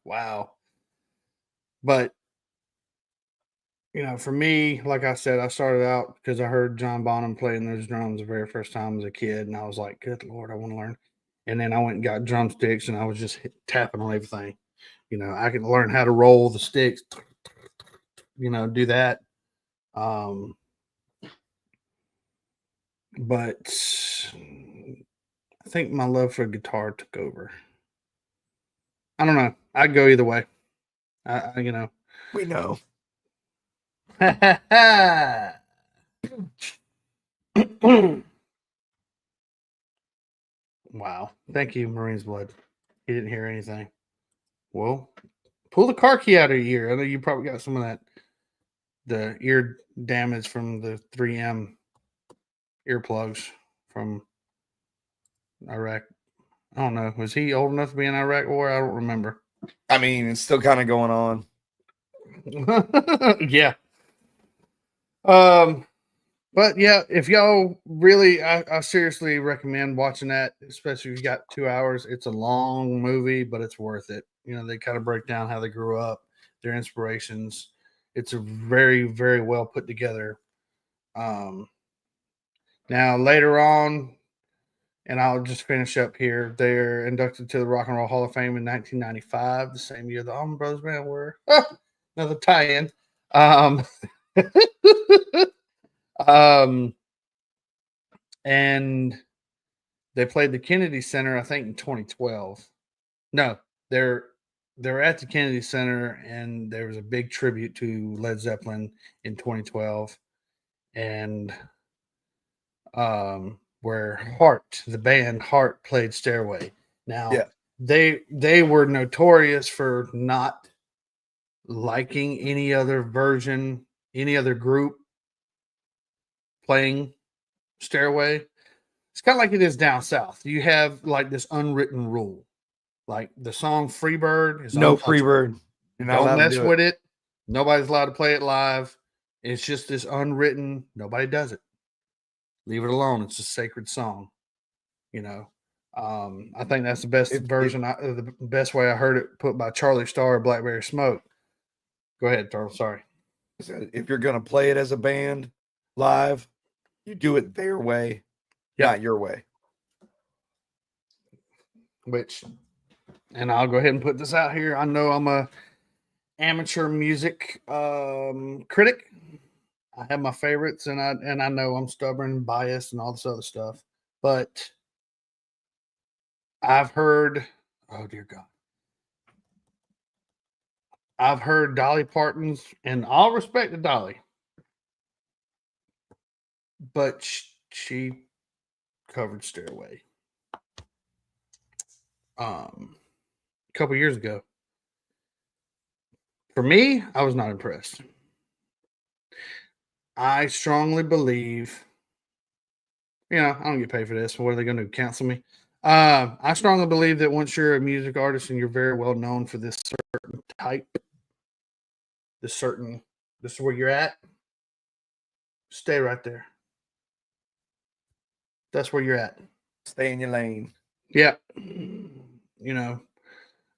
Speaker 2: Wow. But for me, like I said, I started out because I heard John Bonham playing those drums the very first time as a kid, and I was like, "Good Lord, I want to learn." And then I went and got drumsticks, and I was just tapping on everything. I can learn how to roll the sticks. Do that. But I think my love for guitar took over. I don't know. I'd go either way.
Speaker 3: We know.
Speaker 2: Wow. Thank you, Marine's Blood. He didn't hear anything. Well, pull the car key out of your ear. I know you probably got some of that, the ear damage from the 3M earplugs from Iraq. I don't know. Was he old enough to be in Iraq war? I don't remember.
Speaker 3: I mean, it's still kind of going on.
Speaker 2: Yeah. But yeah, if y'all really, I seriously recommend watching that, especially if you got 2 hours. It's a long movie, but it's worth it. You know, they kind of break down how they grew up, their inspirations. It's a very, very well put together. Now later on, and I'll just finish up here. They're inducted to the Rock and Roll Hall of Fame in 1995, the same year the Allman Brothers Band were. Another tie-in. And they played the Kennedy Center, I think, in 2012. No, they're at the Kennedy Center, and there was a big tribute to Led Zeppelin in 2012, and where the band Heart, played Stairway. Now,
Speaker 3: Yeah.
Speaker 2: they were notorious for not liking any other version, any other group playing Stairway. It's kind of like it is down south. You have like this unwritten rule. Like the song Freebird is
Speaker 3: No
Speaker 2: untouchable.
Speaker 3: Freebird. You're not
Speaker 2: Don't
Speaker 3: allowed to
Speaker 2: mess
Speaker 3: do
Speaker 2: with it. Nobody's allowed to play it live. It's just this unwritten, nobody does it. Leave it alone. It's a sacred song. You know. I think that's the best version, the best way I heard it put by Charlie Starr of Blackberry Smoke. Go ahead, Turtle. Sorry.
Speaker 3: If you're going to play it as a band live, you do it their way, not your way.
Speaker 2: And I'll go ahead and put this out here. I know I'm a amateur music critic. I have my favorites, and I know I'm stubborn and biased and all this other stuff. But I've heard, oh dear God, I've heard Dolly Parton's, and all respect to Dolly, but she covered Stairway a couple years ago. For me, I was not impressed. I strongly believe, I don't get paid for this. What are they going to do? Cancel me? I strongly believe that once you're a music artist and you're very well known for this certain type, this is where you're at, stay right there. That's where you're at.
Speaker 3: Stay in your lane.
Speaker 2: Yeah.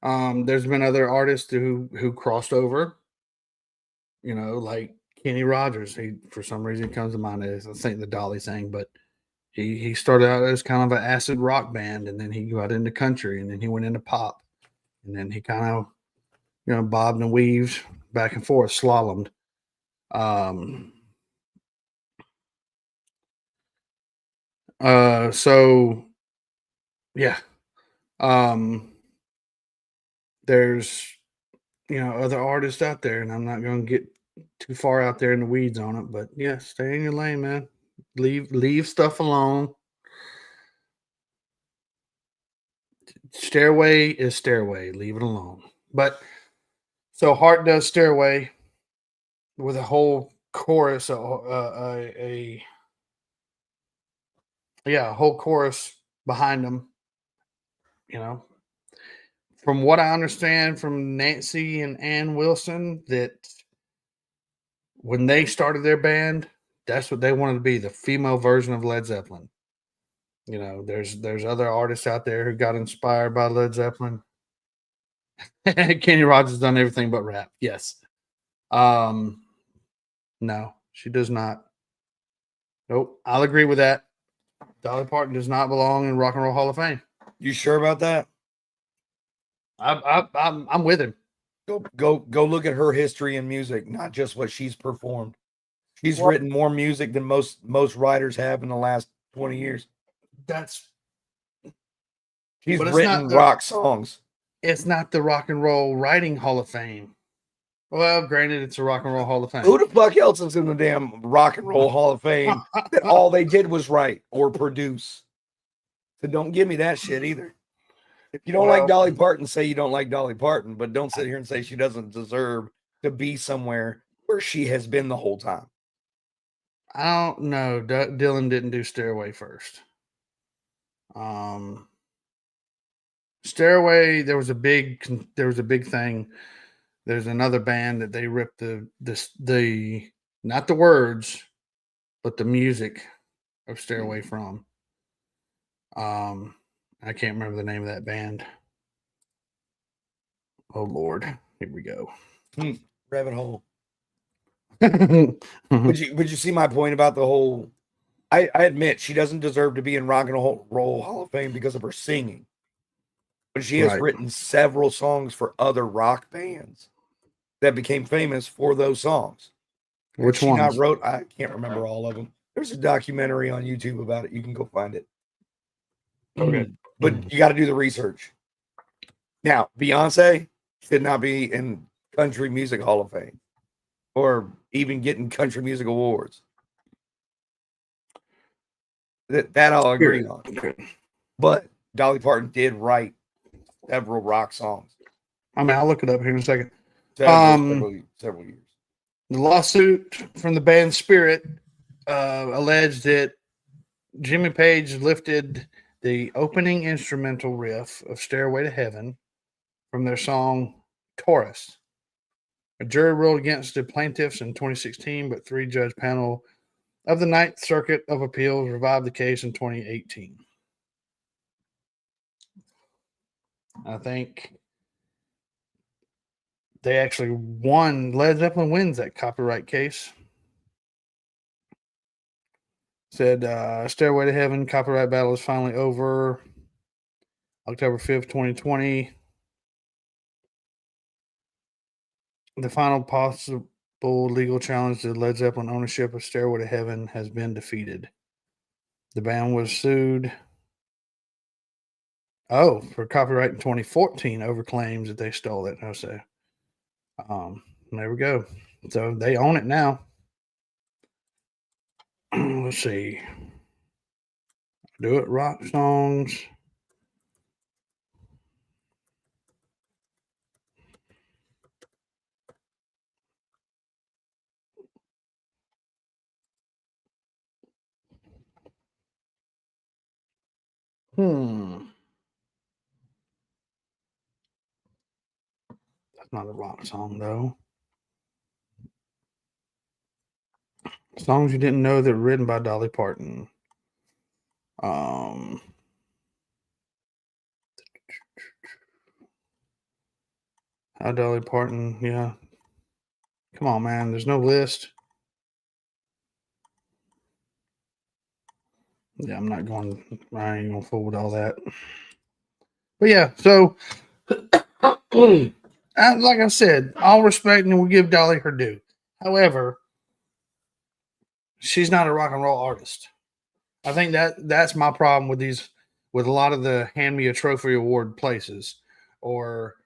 Speaker 2: There's been other artists who crossed over, like Kenny Rogers. He, for some reason, comes to mind as I think the Dolly thing, but he started out as kind of an acid rock band, and then he got into country, and then he went into pop, and then he kind of, bobbed and weaved back and forth, slalomed. So yeah. There's other artists out there, and I'm not going to get too far out there in the weeds on it, but yeah, stay in your lane, man. Leave stuff alone. Stairway is Stairway. Leave it alone. But so Heart does Stairway with a whole chorus, a whole chorus behind them. From what I understand from Nancy and Ann Wilson, that when they started their band, that's what they wanted to be, the female version of Led Zeppelin. There's other artists out there who got inspired by Led Zeppelin. Kenny Rogers done everything but rap. Yes. No, she does not. Nope. I'll agree with that. Dolly Parton does not belong in Rock and Roll Hall of Fame.
Speaker 3: You sure about that?
Speaker 2: I'm with him.
Speaker 3: Go look at her history in music, not just what she's performed. She's written more music than most writers have in the last 20 years. She's written rock songs.
Speaker 2: It's not the Rock and Roll Writing Hall of Fame. Well, granted, it's a Rock and Roll Hall of Fame.
Speaker 3: Who the fuck else is in the damn Rock and Roll Hall of Fame that all they did was write or produce? So don't give me that shit either. If you don't like Dolly Parton, say you don't like Dolly Parton, but don't sit here and say she doesn't deserve to be somewhere where she has been the whole time.
Speaker 2: I don't know. Dylan didn't do Stairway first. Stairway, there was a big thing. There's another band that they ripped the not the words, but the music of Stairway from. I can't remember the name of that band. Oh Lord, here we go.
Speaker 3: Rabbit hole. Would you see my point about the whole? I admit she doesn't deserve to be in Rock and Roll Hall of Fame because of her singing, but she has written several songs for other rock bands that became famous for those songs.
Speaker 2: Which one?
Speaker 3: Not wrote. I can't remember all of them. There's a documentary on YouTube about it. You can go find it. Okay, but you got to do the research. Now, Beyonce should not be in Country Music Hall of Fame or even getting country music awards. That I'll agree on. But Dolly Parton did write several rock songs.
Speaker 2: I mean, I'll look it up here in a second.
Speaker 3: Several years.
Speaker 2: The lawsuit from the band Spirit alleged that Jimmy Page lifted the opening instrumental riff of Stairway to Heaven from their song Taurus. A jury ruled against the plaintiffs in 2016, but 3-judge panel of the Ninth Circuit of Appeals revived the case in 2018. I think they actually won. Led Zeppelin wins that copyright case. Said Stairway to Heaven copyright battle is finally over. October 5th, 2020. The final possible legal challenge to Led Zeppelin ownership of Stairway to Heaven has been defeated. The band was sued for copyright in 2014 over claims that they stole it. So there we go. So they own it now. Let's see. Do it rock songs. That's not a rock song, though. Songs you didn't know that were written by Dolly Parton. How Dolly Parton, yeah. Come on, man. There's no list. Yeah, I ain't gonna fool with all that. But yeah, so like I said, all respect and we give Dolly her due. However, she's not a rock and roll artist. I think that's my problem with a lot of the hand me a trophy award places, or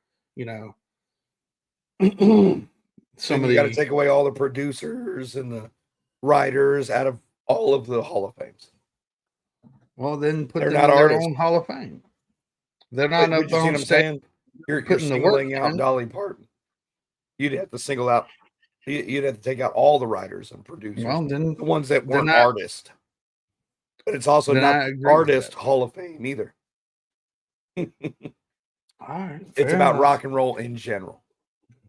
Speaker 3: some of the. You got to take away all the producers and the writers out of all of the Hall of Fames.
Speaker 2: Well, then put them in their own Hall of Fame. They're not up on stage.
Speaker 3: You're singling out Dolly Parton. You'd have to single out. You'd have to take out all the writers and producers.
Speaker 2: Well, then
Speaker 3: the ones that weren't artists. But it's also not artist Hall of Fame either.
Speaker 2: All right.
Speaker 3: It's about rock and roll in general.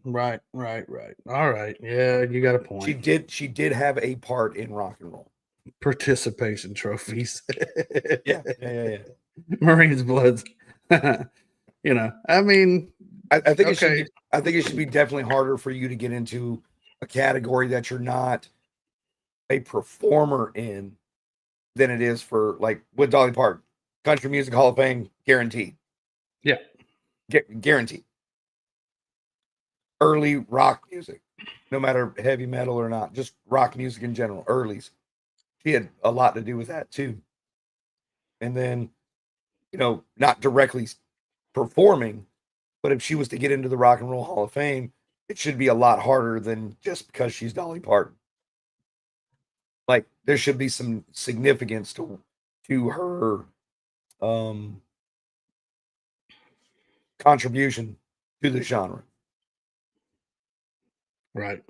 Speaker 2: Right. All right. Yeah, you got a point.
Speaker 3: She did have a part in rock and roll.
Speaker 2: Participation trophies.
Speaker 3: Yeah.
Speaker 2: Marines Bloods. I mean,
Speaker 3: I think it should be definitely harder for you to get into a category that you're not a performer in than it is for, like, with Dolly Parton. Country Music Hall of Fame, guaranteed.
Speaker 2: Yeah.
Speaker 3: Guaranteed. Early rock music, no matter heavy metal or not, just rock music in general, earlys. She had a lot to do with that too. And then, not directly performing, but if she was to get into the Rock and Roll Hall of Fame, it should be a lot harder than just because she's Dolly Parton. Like, there should be some significance to her contribution to the genre.
Speaker 2: Right.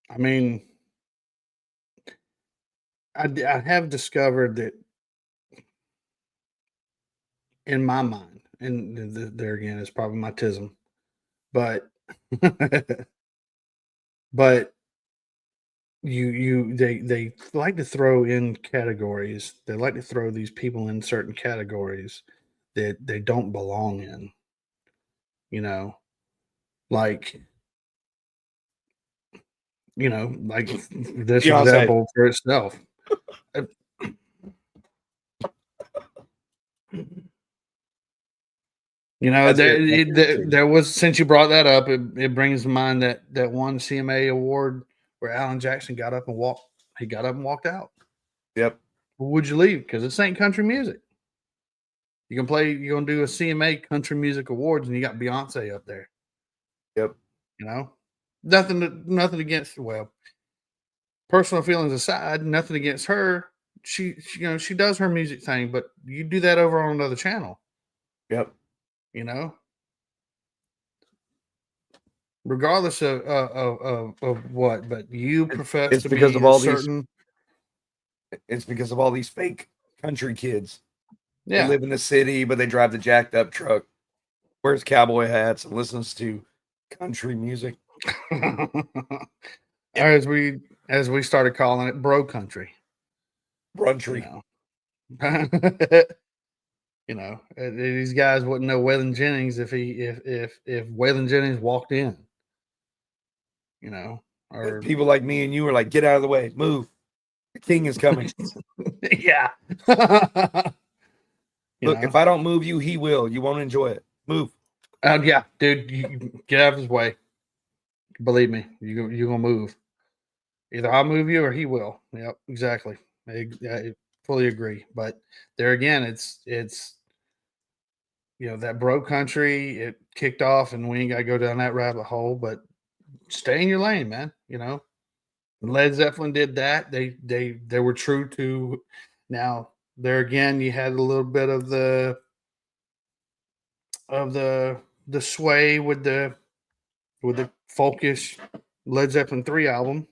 Speaker 2: I mean, I have discovered that in my mind, and there again, it's probably my tism, but but they like to throw in categories. They like to throw these people in certain categories that they don't belong in. You know, like like this
Speaker 3: Beyonce.
Speaker 2: example for itself. Uh,
Speaker 3: That's good.
Speaker 2: there was, since you brought that up, it brings to mind that one CMA award where Alan Jackson got up and walked. He got up and walked out.
Speaker 3: Yep.
Speaker 2: Well, would you leave? Because this ain't country music. You're gonna do a CMA Country Music Awards, and you got Beyonce up there.
Speaker 3: Yep.
Speaker 2: Nothing against, well, personal feelings aside, nothing against her. She does her music thing, but you do that over on another channel.
Speaker 3: Yep.
Speaker 2: Regardless of what, but you profess
Speaker 3: It's
Speaker 2: to
Speaker 3: because
Speaker 2: be
Speaker 3: of all
Speaker 2: certain.
Speaker 3: It's because of all these fake country kids. They
Speaker 2: Yeah.
Speaker 3: live in the city, but they drive the jacked up truck, wears cowboy hats, and listens to country music.
Speaker 2: As we started calling it, bro country.
Speaker 3: Bruntry.
Speaker 2: These guys wouldn't know Waylon Jennings if Waylon Jennings walked in. Or
Speaker 3: People like me and you are like, get out of the way, move. The king is coming.
Speaker 2: yeah.
Speaker 3: Look, if I don't move you, he will. You won't enjoy it. Move.
Speaker 2: Yeah, dude, you get out of his way. Believe me, you're gonna move. Either I'll move you or he will. Yep, exactly. I fully agree. But there again, it's that bro country. It kicked off, and we ain't got to go down that rabbit hole. But stay in your lane, man. Led Zeppelin did that. They were true to. Now there again, you had a little bit of the sway with the folkish Led Zeppelin 3 album,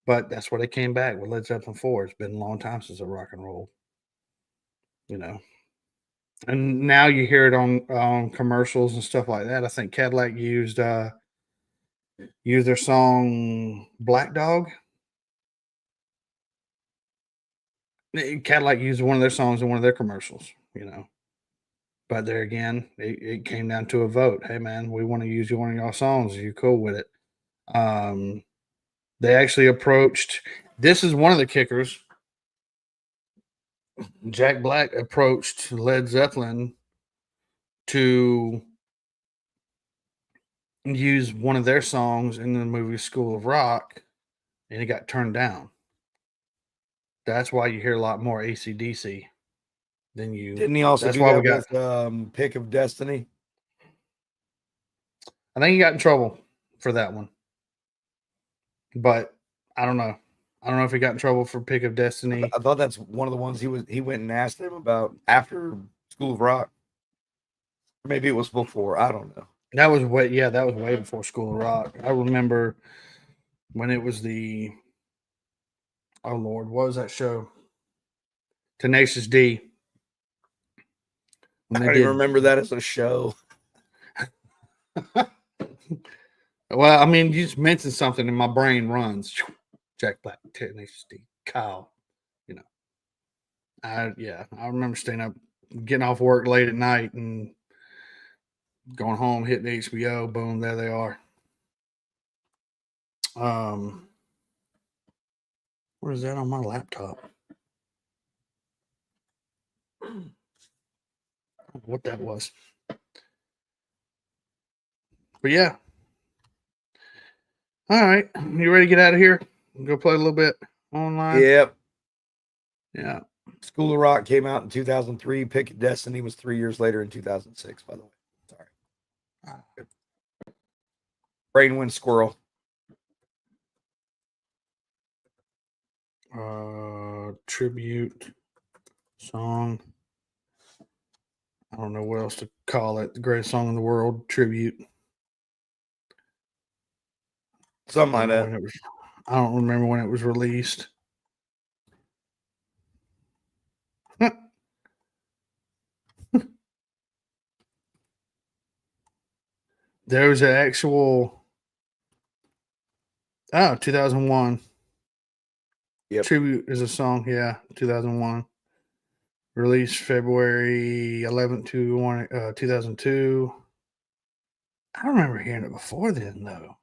Speaker 2: but that's where they came back with Led Zeppelin 4. It's been a long time since a rock and roll, and now you hear it on commercials and stuff like that. I think Cadillac used their song Black Dog. Cadillac used one of their songs in one of their commercials, but there again, it came down to a vote. Hey man, we want to use one of y'all songs. Are you cool with it? They actually approached. This is one of the kickers. Jack Black approached Led Zeppelin to use one of their songs in the movie School of Rock, and it got turned down. That's why you hear a lot more AC/DC than you.
Speaker 3: Didn't he also
Speaker 2: That's
Speaker 3: do
Speaker 2: why
Speaker 3: that
Speaker 2: we got.
Speaker 3: with Pick of Destiny?
Speaker 2: I think he got in trouble for that one, but I don't know. I don't know if he got in trouble for Pick of Destiny.
Speaker 3: I thought that's one of the ones he went and asked him about after School of Rock. Maybe it was before. I don't know.
Speaker 2: That was way before School of Rock. I remember when it was oh Lord, what was that show? Tenacious D.
Speaker 3: I don't even remember that as a show.
Speaker 2: Well, I mean, you just mentioned something and my brain runs. Jack Black, Tenacious D, Kyle. I remember staying up, getting off work late at night and going home, hitting HBO. Boom, there they are. What is that on my laptop? What that was. But yeah. All right. You ready to get out of here? Go play a little bit online?
Speaker 3: Yep.
Speaker 2: Yeah.
Speaker 3: School of Rock came out in 2003. Pick of Destiny was 3 years later in 2006, by the way. Sorry. Brainwind Squirrel.
Speaker 2: Tribute Song. I don't know what else to call it. The greatest song in the world tribute.
Speaker 3: Something like that.
Speaker 2: I don't remember when it was released. There was an actual 2001.
Speaker 3: Yep.
Speaker 2: Tribute is a song, 2001. Released February 11th, 2002. I don't remember hearing it before then, though.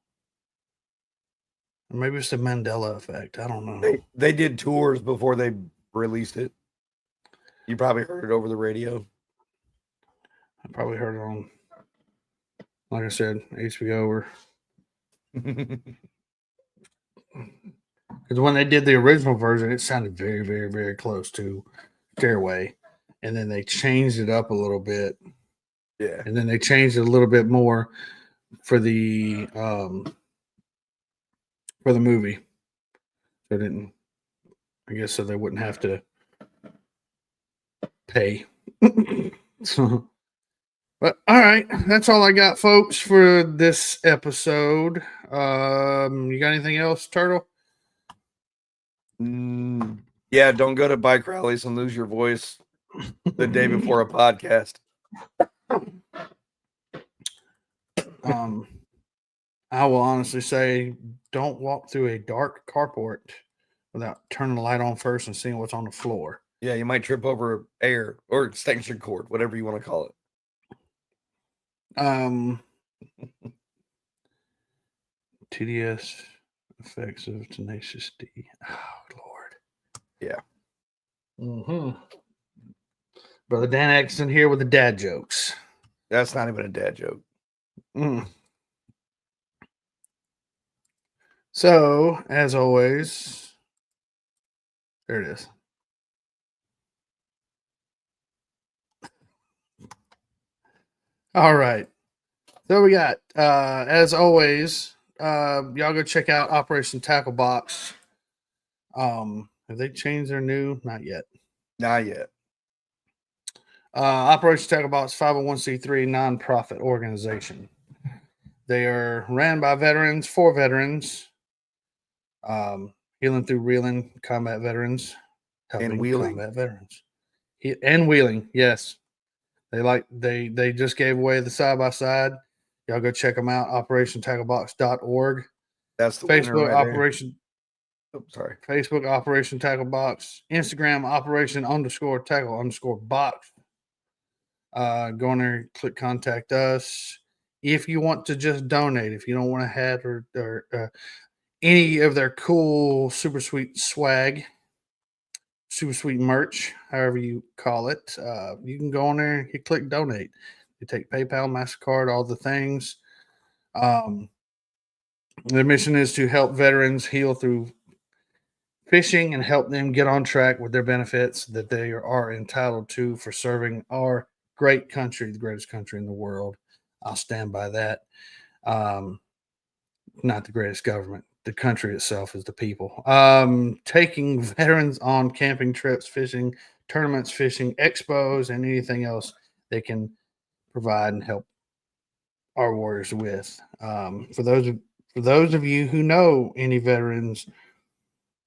Speaker 2: Maybe it's the Mandela effect. I don't know.
Speaker 3: They did tours before they released it. You probably heard it over the radio.
Speaker 2: I probably heard it on, like I said, HBO or because when they did the original version, it sounded very, very, very close to Stairway, and then they changed it up a little bit.
Speaker 3: Yeah,
Speaker 2: and then they changed it a little bit more for the movie. They didn't, I guess, so they wouldn't have to pay. So, but all right, that's all I got, folks, for this episode. You got anything else, Turtle?
Speaker 3: Yeah, don't go to bike rallies and lose your voice the day before a podcast.
Speaker 2: I will honestly say, don't walk through a dark carport without turning the light on first and seeing what's on the floor.
Speaker 3: Yeah, you might trip over air or extension cord, whatever you want to call it.
Speaker 2: TDS effects of Tenacious D. Oh, Lord.
Speaker 3: Yeah.
Speaker 2: Mm-hmm. Brother Dan X in here with the dad jokes.
Speaker 3: That's not even a dad joke.
Speaker 2: So, as always, there it is. All right. So we got, as always, y'all go check out Operation Tackle Box. Have they changed their new? Not yet.
Speaker 3: Not yet.
Speaker 2: Operation Tackle Box, 501c3 nonprofit organization. They are ran by veterans for veterans. Healing through reeling, combat veterans, helping
Speaker 3: And wheeling.
Speaker 2: combat veterans. And wheeling, yes. They just gave away the side by side. Y'all go check them out. OperationTackleBox.org.
Speaker 3: That's the
Speaker 2: Facebook
Speaker 3: right
Speaker 2: Operation.
Speaker 3: Sorry.
Speaker 2: Facebook Operation Tackle Box. Instagram Operation_Tackle_Box. Go in there, click contact us. If you want to just donate, if you don't want a hat or any of their cool, super sweet swag, super sweet merch, however you call it, you can go on there and click donate. You take PayPal, MasterCard, all the things. Their mission is to help veterans heal through fishing and help them get on track with their benefits that they are entitled to for serving our great country, the greatest country in the world. I'll stand by that. Not the greatest government. The country itself is the people. Taking veterans on camping trips, fishing tournaments, fishing expos, and anything else they can provide and help our warriors with. For those of you who know any veterans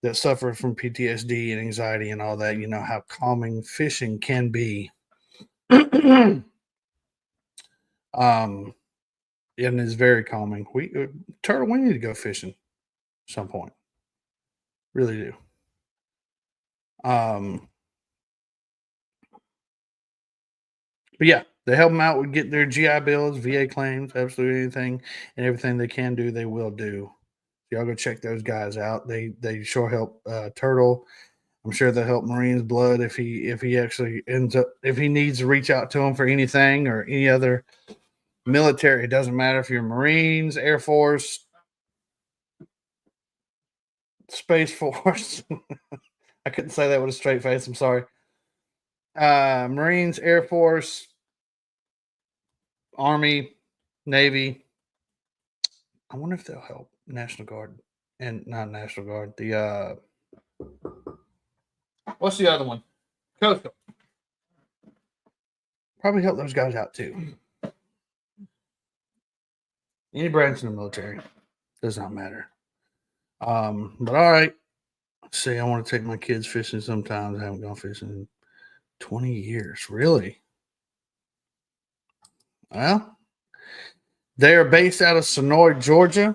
Speaker 2: that suffer from PTSD and anxiety and all that, you know how calming fishing can be. And it's very calming. Turtle, we need to go fishing at some point. Really do. But yeah, they help them out with get their GI Bills, VA claims, absolutely anything and everything they can do, they will do. Y'all go check those guys out. They sure help Turtle. I'm sure they'll help Marines Blood if he actually ends up, if he needs to reach out to him for anything or any other military. It doesn't matter if you're Marines, Air Force, Space Force. I couldn't say that with a straight face. I'm sorry. Marines, Air Force, Army, Navy. I wonder if they'll help National Guard and not National Guard. The what's the other one? Coastal. Probably help those guys out too. Any branch in the military does not matter. But all right. See, I want to take my kids fishing sometimes. I haven't gone fishing in 20 years. Really? Well, they are based out of Sonoy, Georgia.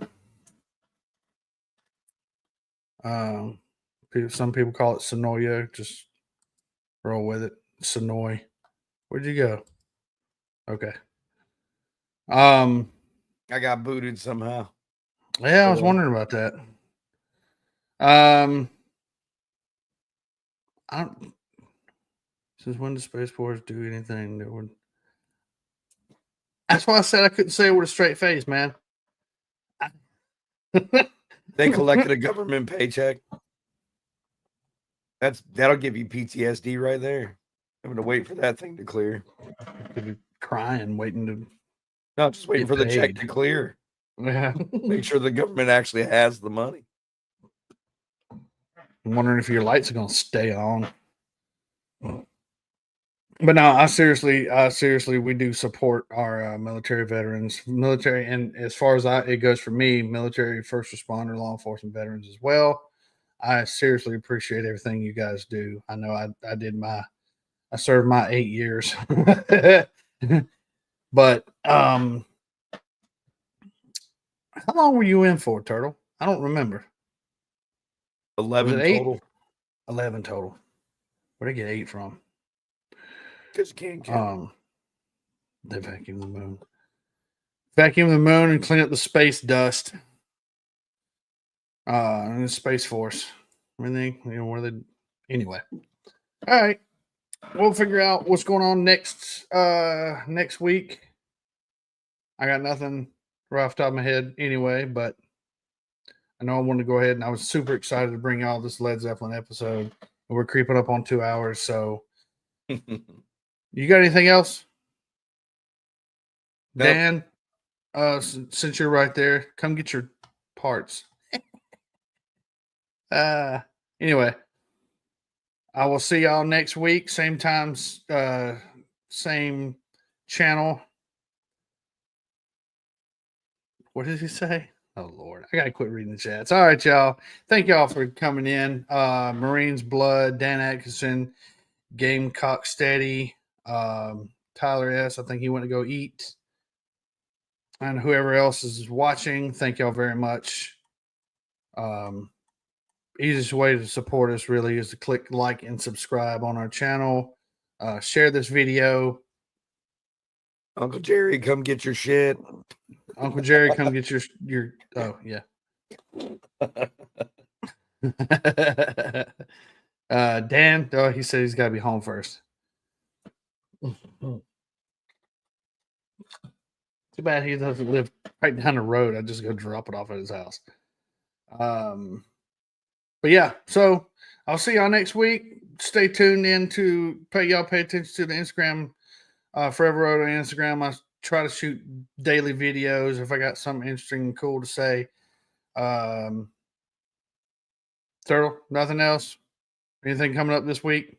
Speaker 2: Some people call it Sonoya. Just roll with it. Sonoy. Where'd you go? Okay.
Speaker 3: I got booted somehow.
Speaker 2: Yeah, I was wondering about that. I don't. Since when did Space Force do anything that would? That's why I said I couldn't say it with a straight face, man.
Speaker 3: They collected a government paycheck. That'll give you PTSD right there. Having to wait for that thing to clear.
Speaker 2: Could be crying, waiting to.
Speaker 3: No, just waiting for the check to clear.
Speaker 2: Yeah.
Speaker 3: Make sure the government actually has the money.
Speaker 2: I'm wondering if your lights are going to stay on. But no, I seriously, we do support our military veterans, and as far as it goes for me, military, first responder, law enforcement veterans as well. I seriously appreciate everything you guys do. I know I served my 8 years, but how long were you in for, Turtle? I don't remember.
Speaker 3: 11 total.
Speaker 2: 11 total. Where'd I get 8 from?
Speaker 3: Because you can't count.
Speaker 2: They vacuum the moon. Vacuum the moon and clean up the space dust. And the Space Force. Everything, where they anyway. All right. We'll figure out what's going on next week. I got nothing right off the top of my head anyway, but I know I wanted to go ahead, and I was super excited to bring y'all this Led Zeppelin episode. We're creeping up on 2 hours, so you got anything else? Nope. Dan, since you're right there, come get your parts. Anyway, I will see y'all next week. Same time, same channel. What did he say? Oh, Lord. I got to quit reading the chats. All right, y'all. Thank y'all for coming in. Marines Blood, Dan Atkinson, Gamecock Steady, Tyler S. I think he went to go eat. And whoever else is watching, thank y'all very much. Easiest way to support us really is to click like and subscribe on our channel. Share this video.
Speaker 3: Uncle Jerry, come get your shit.
Speaker 2: Uncle Jerry, come get your oh yeah. Dan, he said he's got to be home first. Too bad he doesn't live right down the road. I just go drop it off at his house. But yeah, so I'll see y'all next week. Stay tuned in to pay attention to the Instagram, Forever Road on Instagram. I try to shoot daily videos if I got something interesting and cool to say. Turtle, nothing else? Anything coming up this week?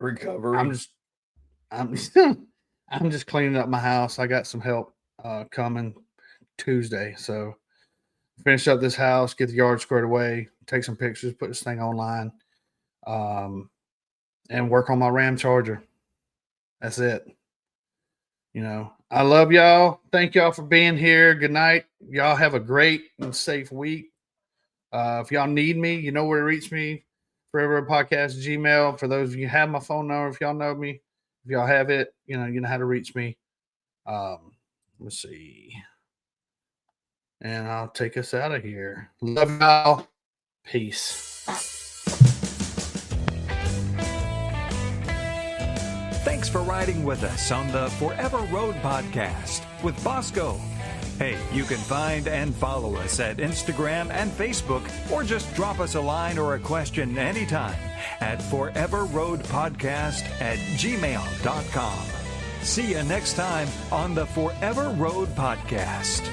Speaker 3: Recovery.
Speaker 2: I'm just cleaning up my house. I got some help coming Tuesday, so finish up this house, get the yard squared away, take some pictures, put this thing online, and work on my Ram Charger. That's it. I love y'all. Thank y'all for being here. Good night. Y'all have a great and safe week. If y'all need me, you know where to reach me. Forever Podcast Gmail. For those of you who have my phone number, if y'all know me, if y'all have it, you know how to reach me. Let's see. And I'll take us out of here. Love y'all. Peace.
Speaker 1: Thanks for riding with us on the Forever Road podcast with Bosco. Hey, you can find and follow us at Instagram and Facebook, or just drop us a line or a question anytime at foreverroadpodcast@gmail.com. See you next time on the Forever Road podcast.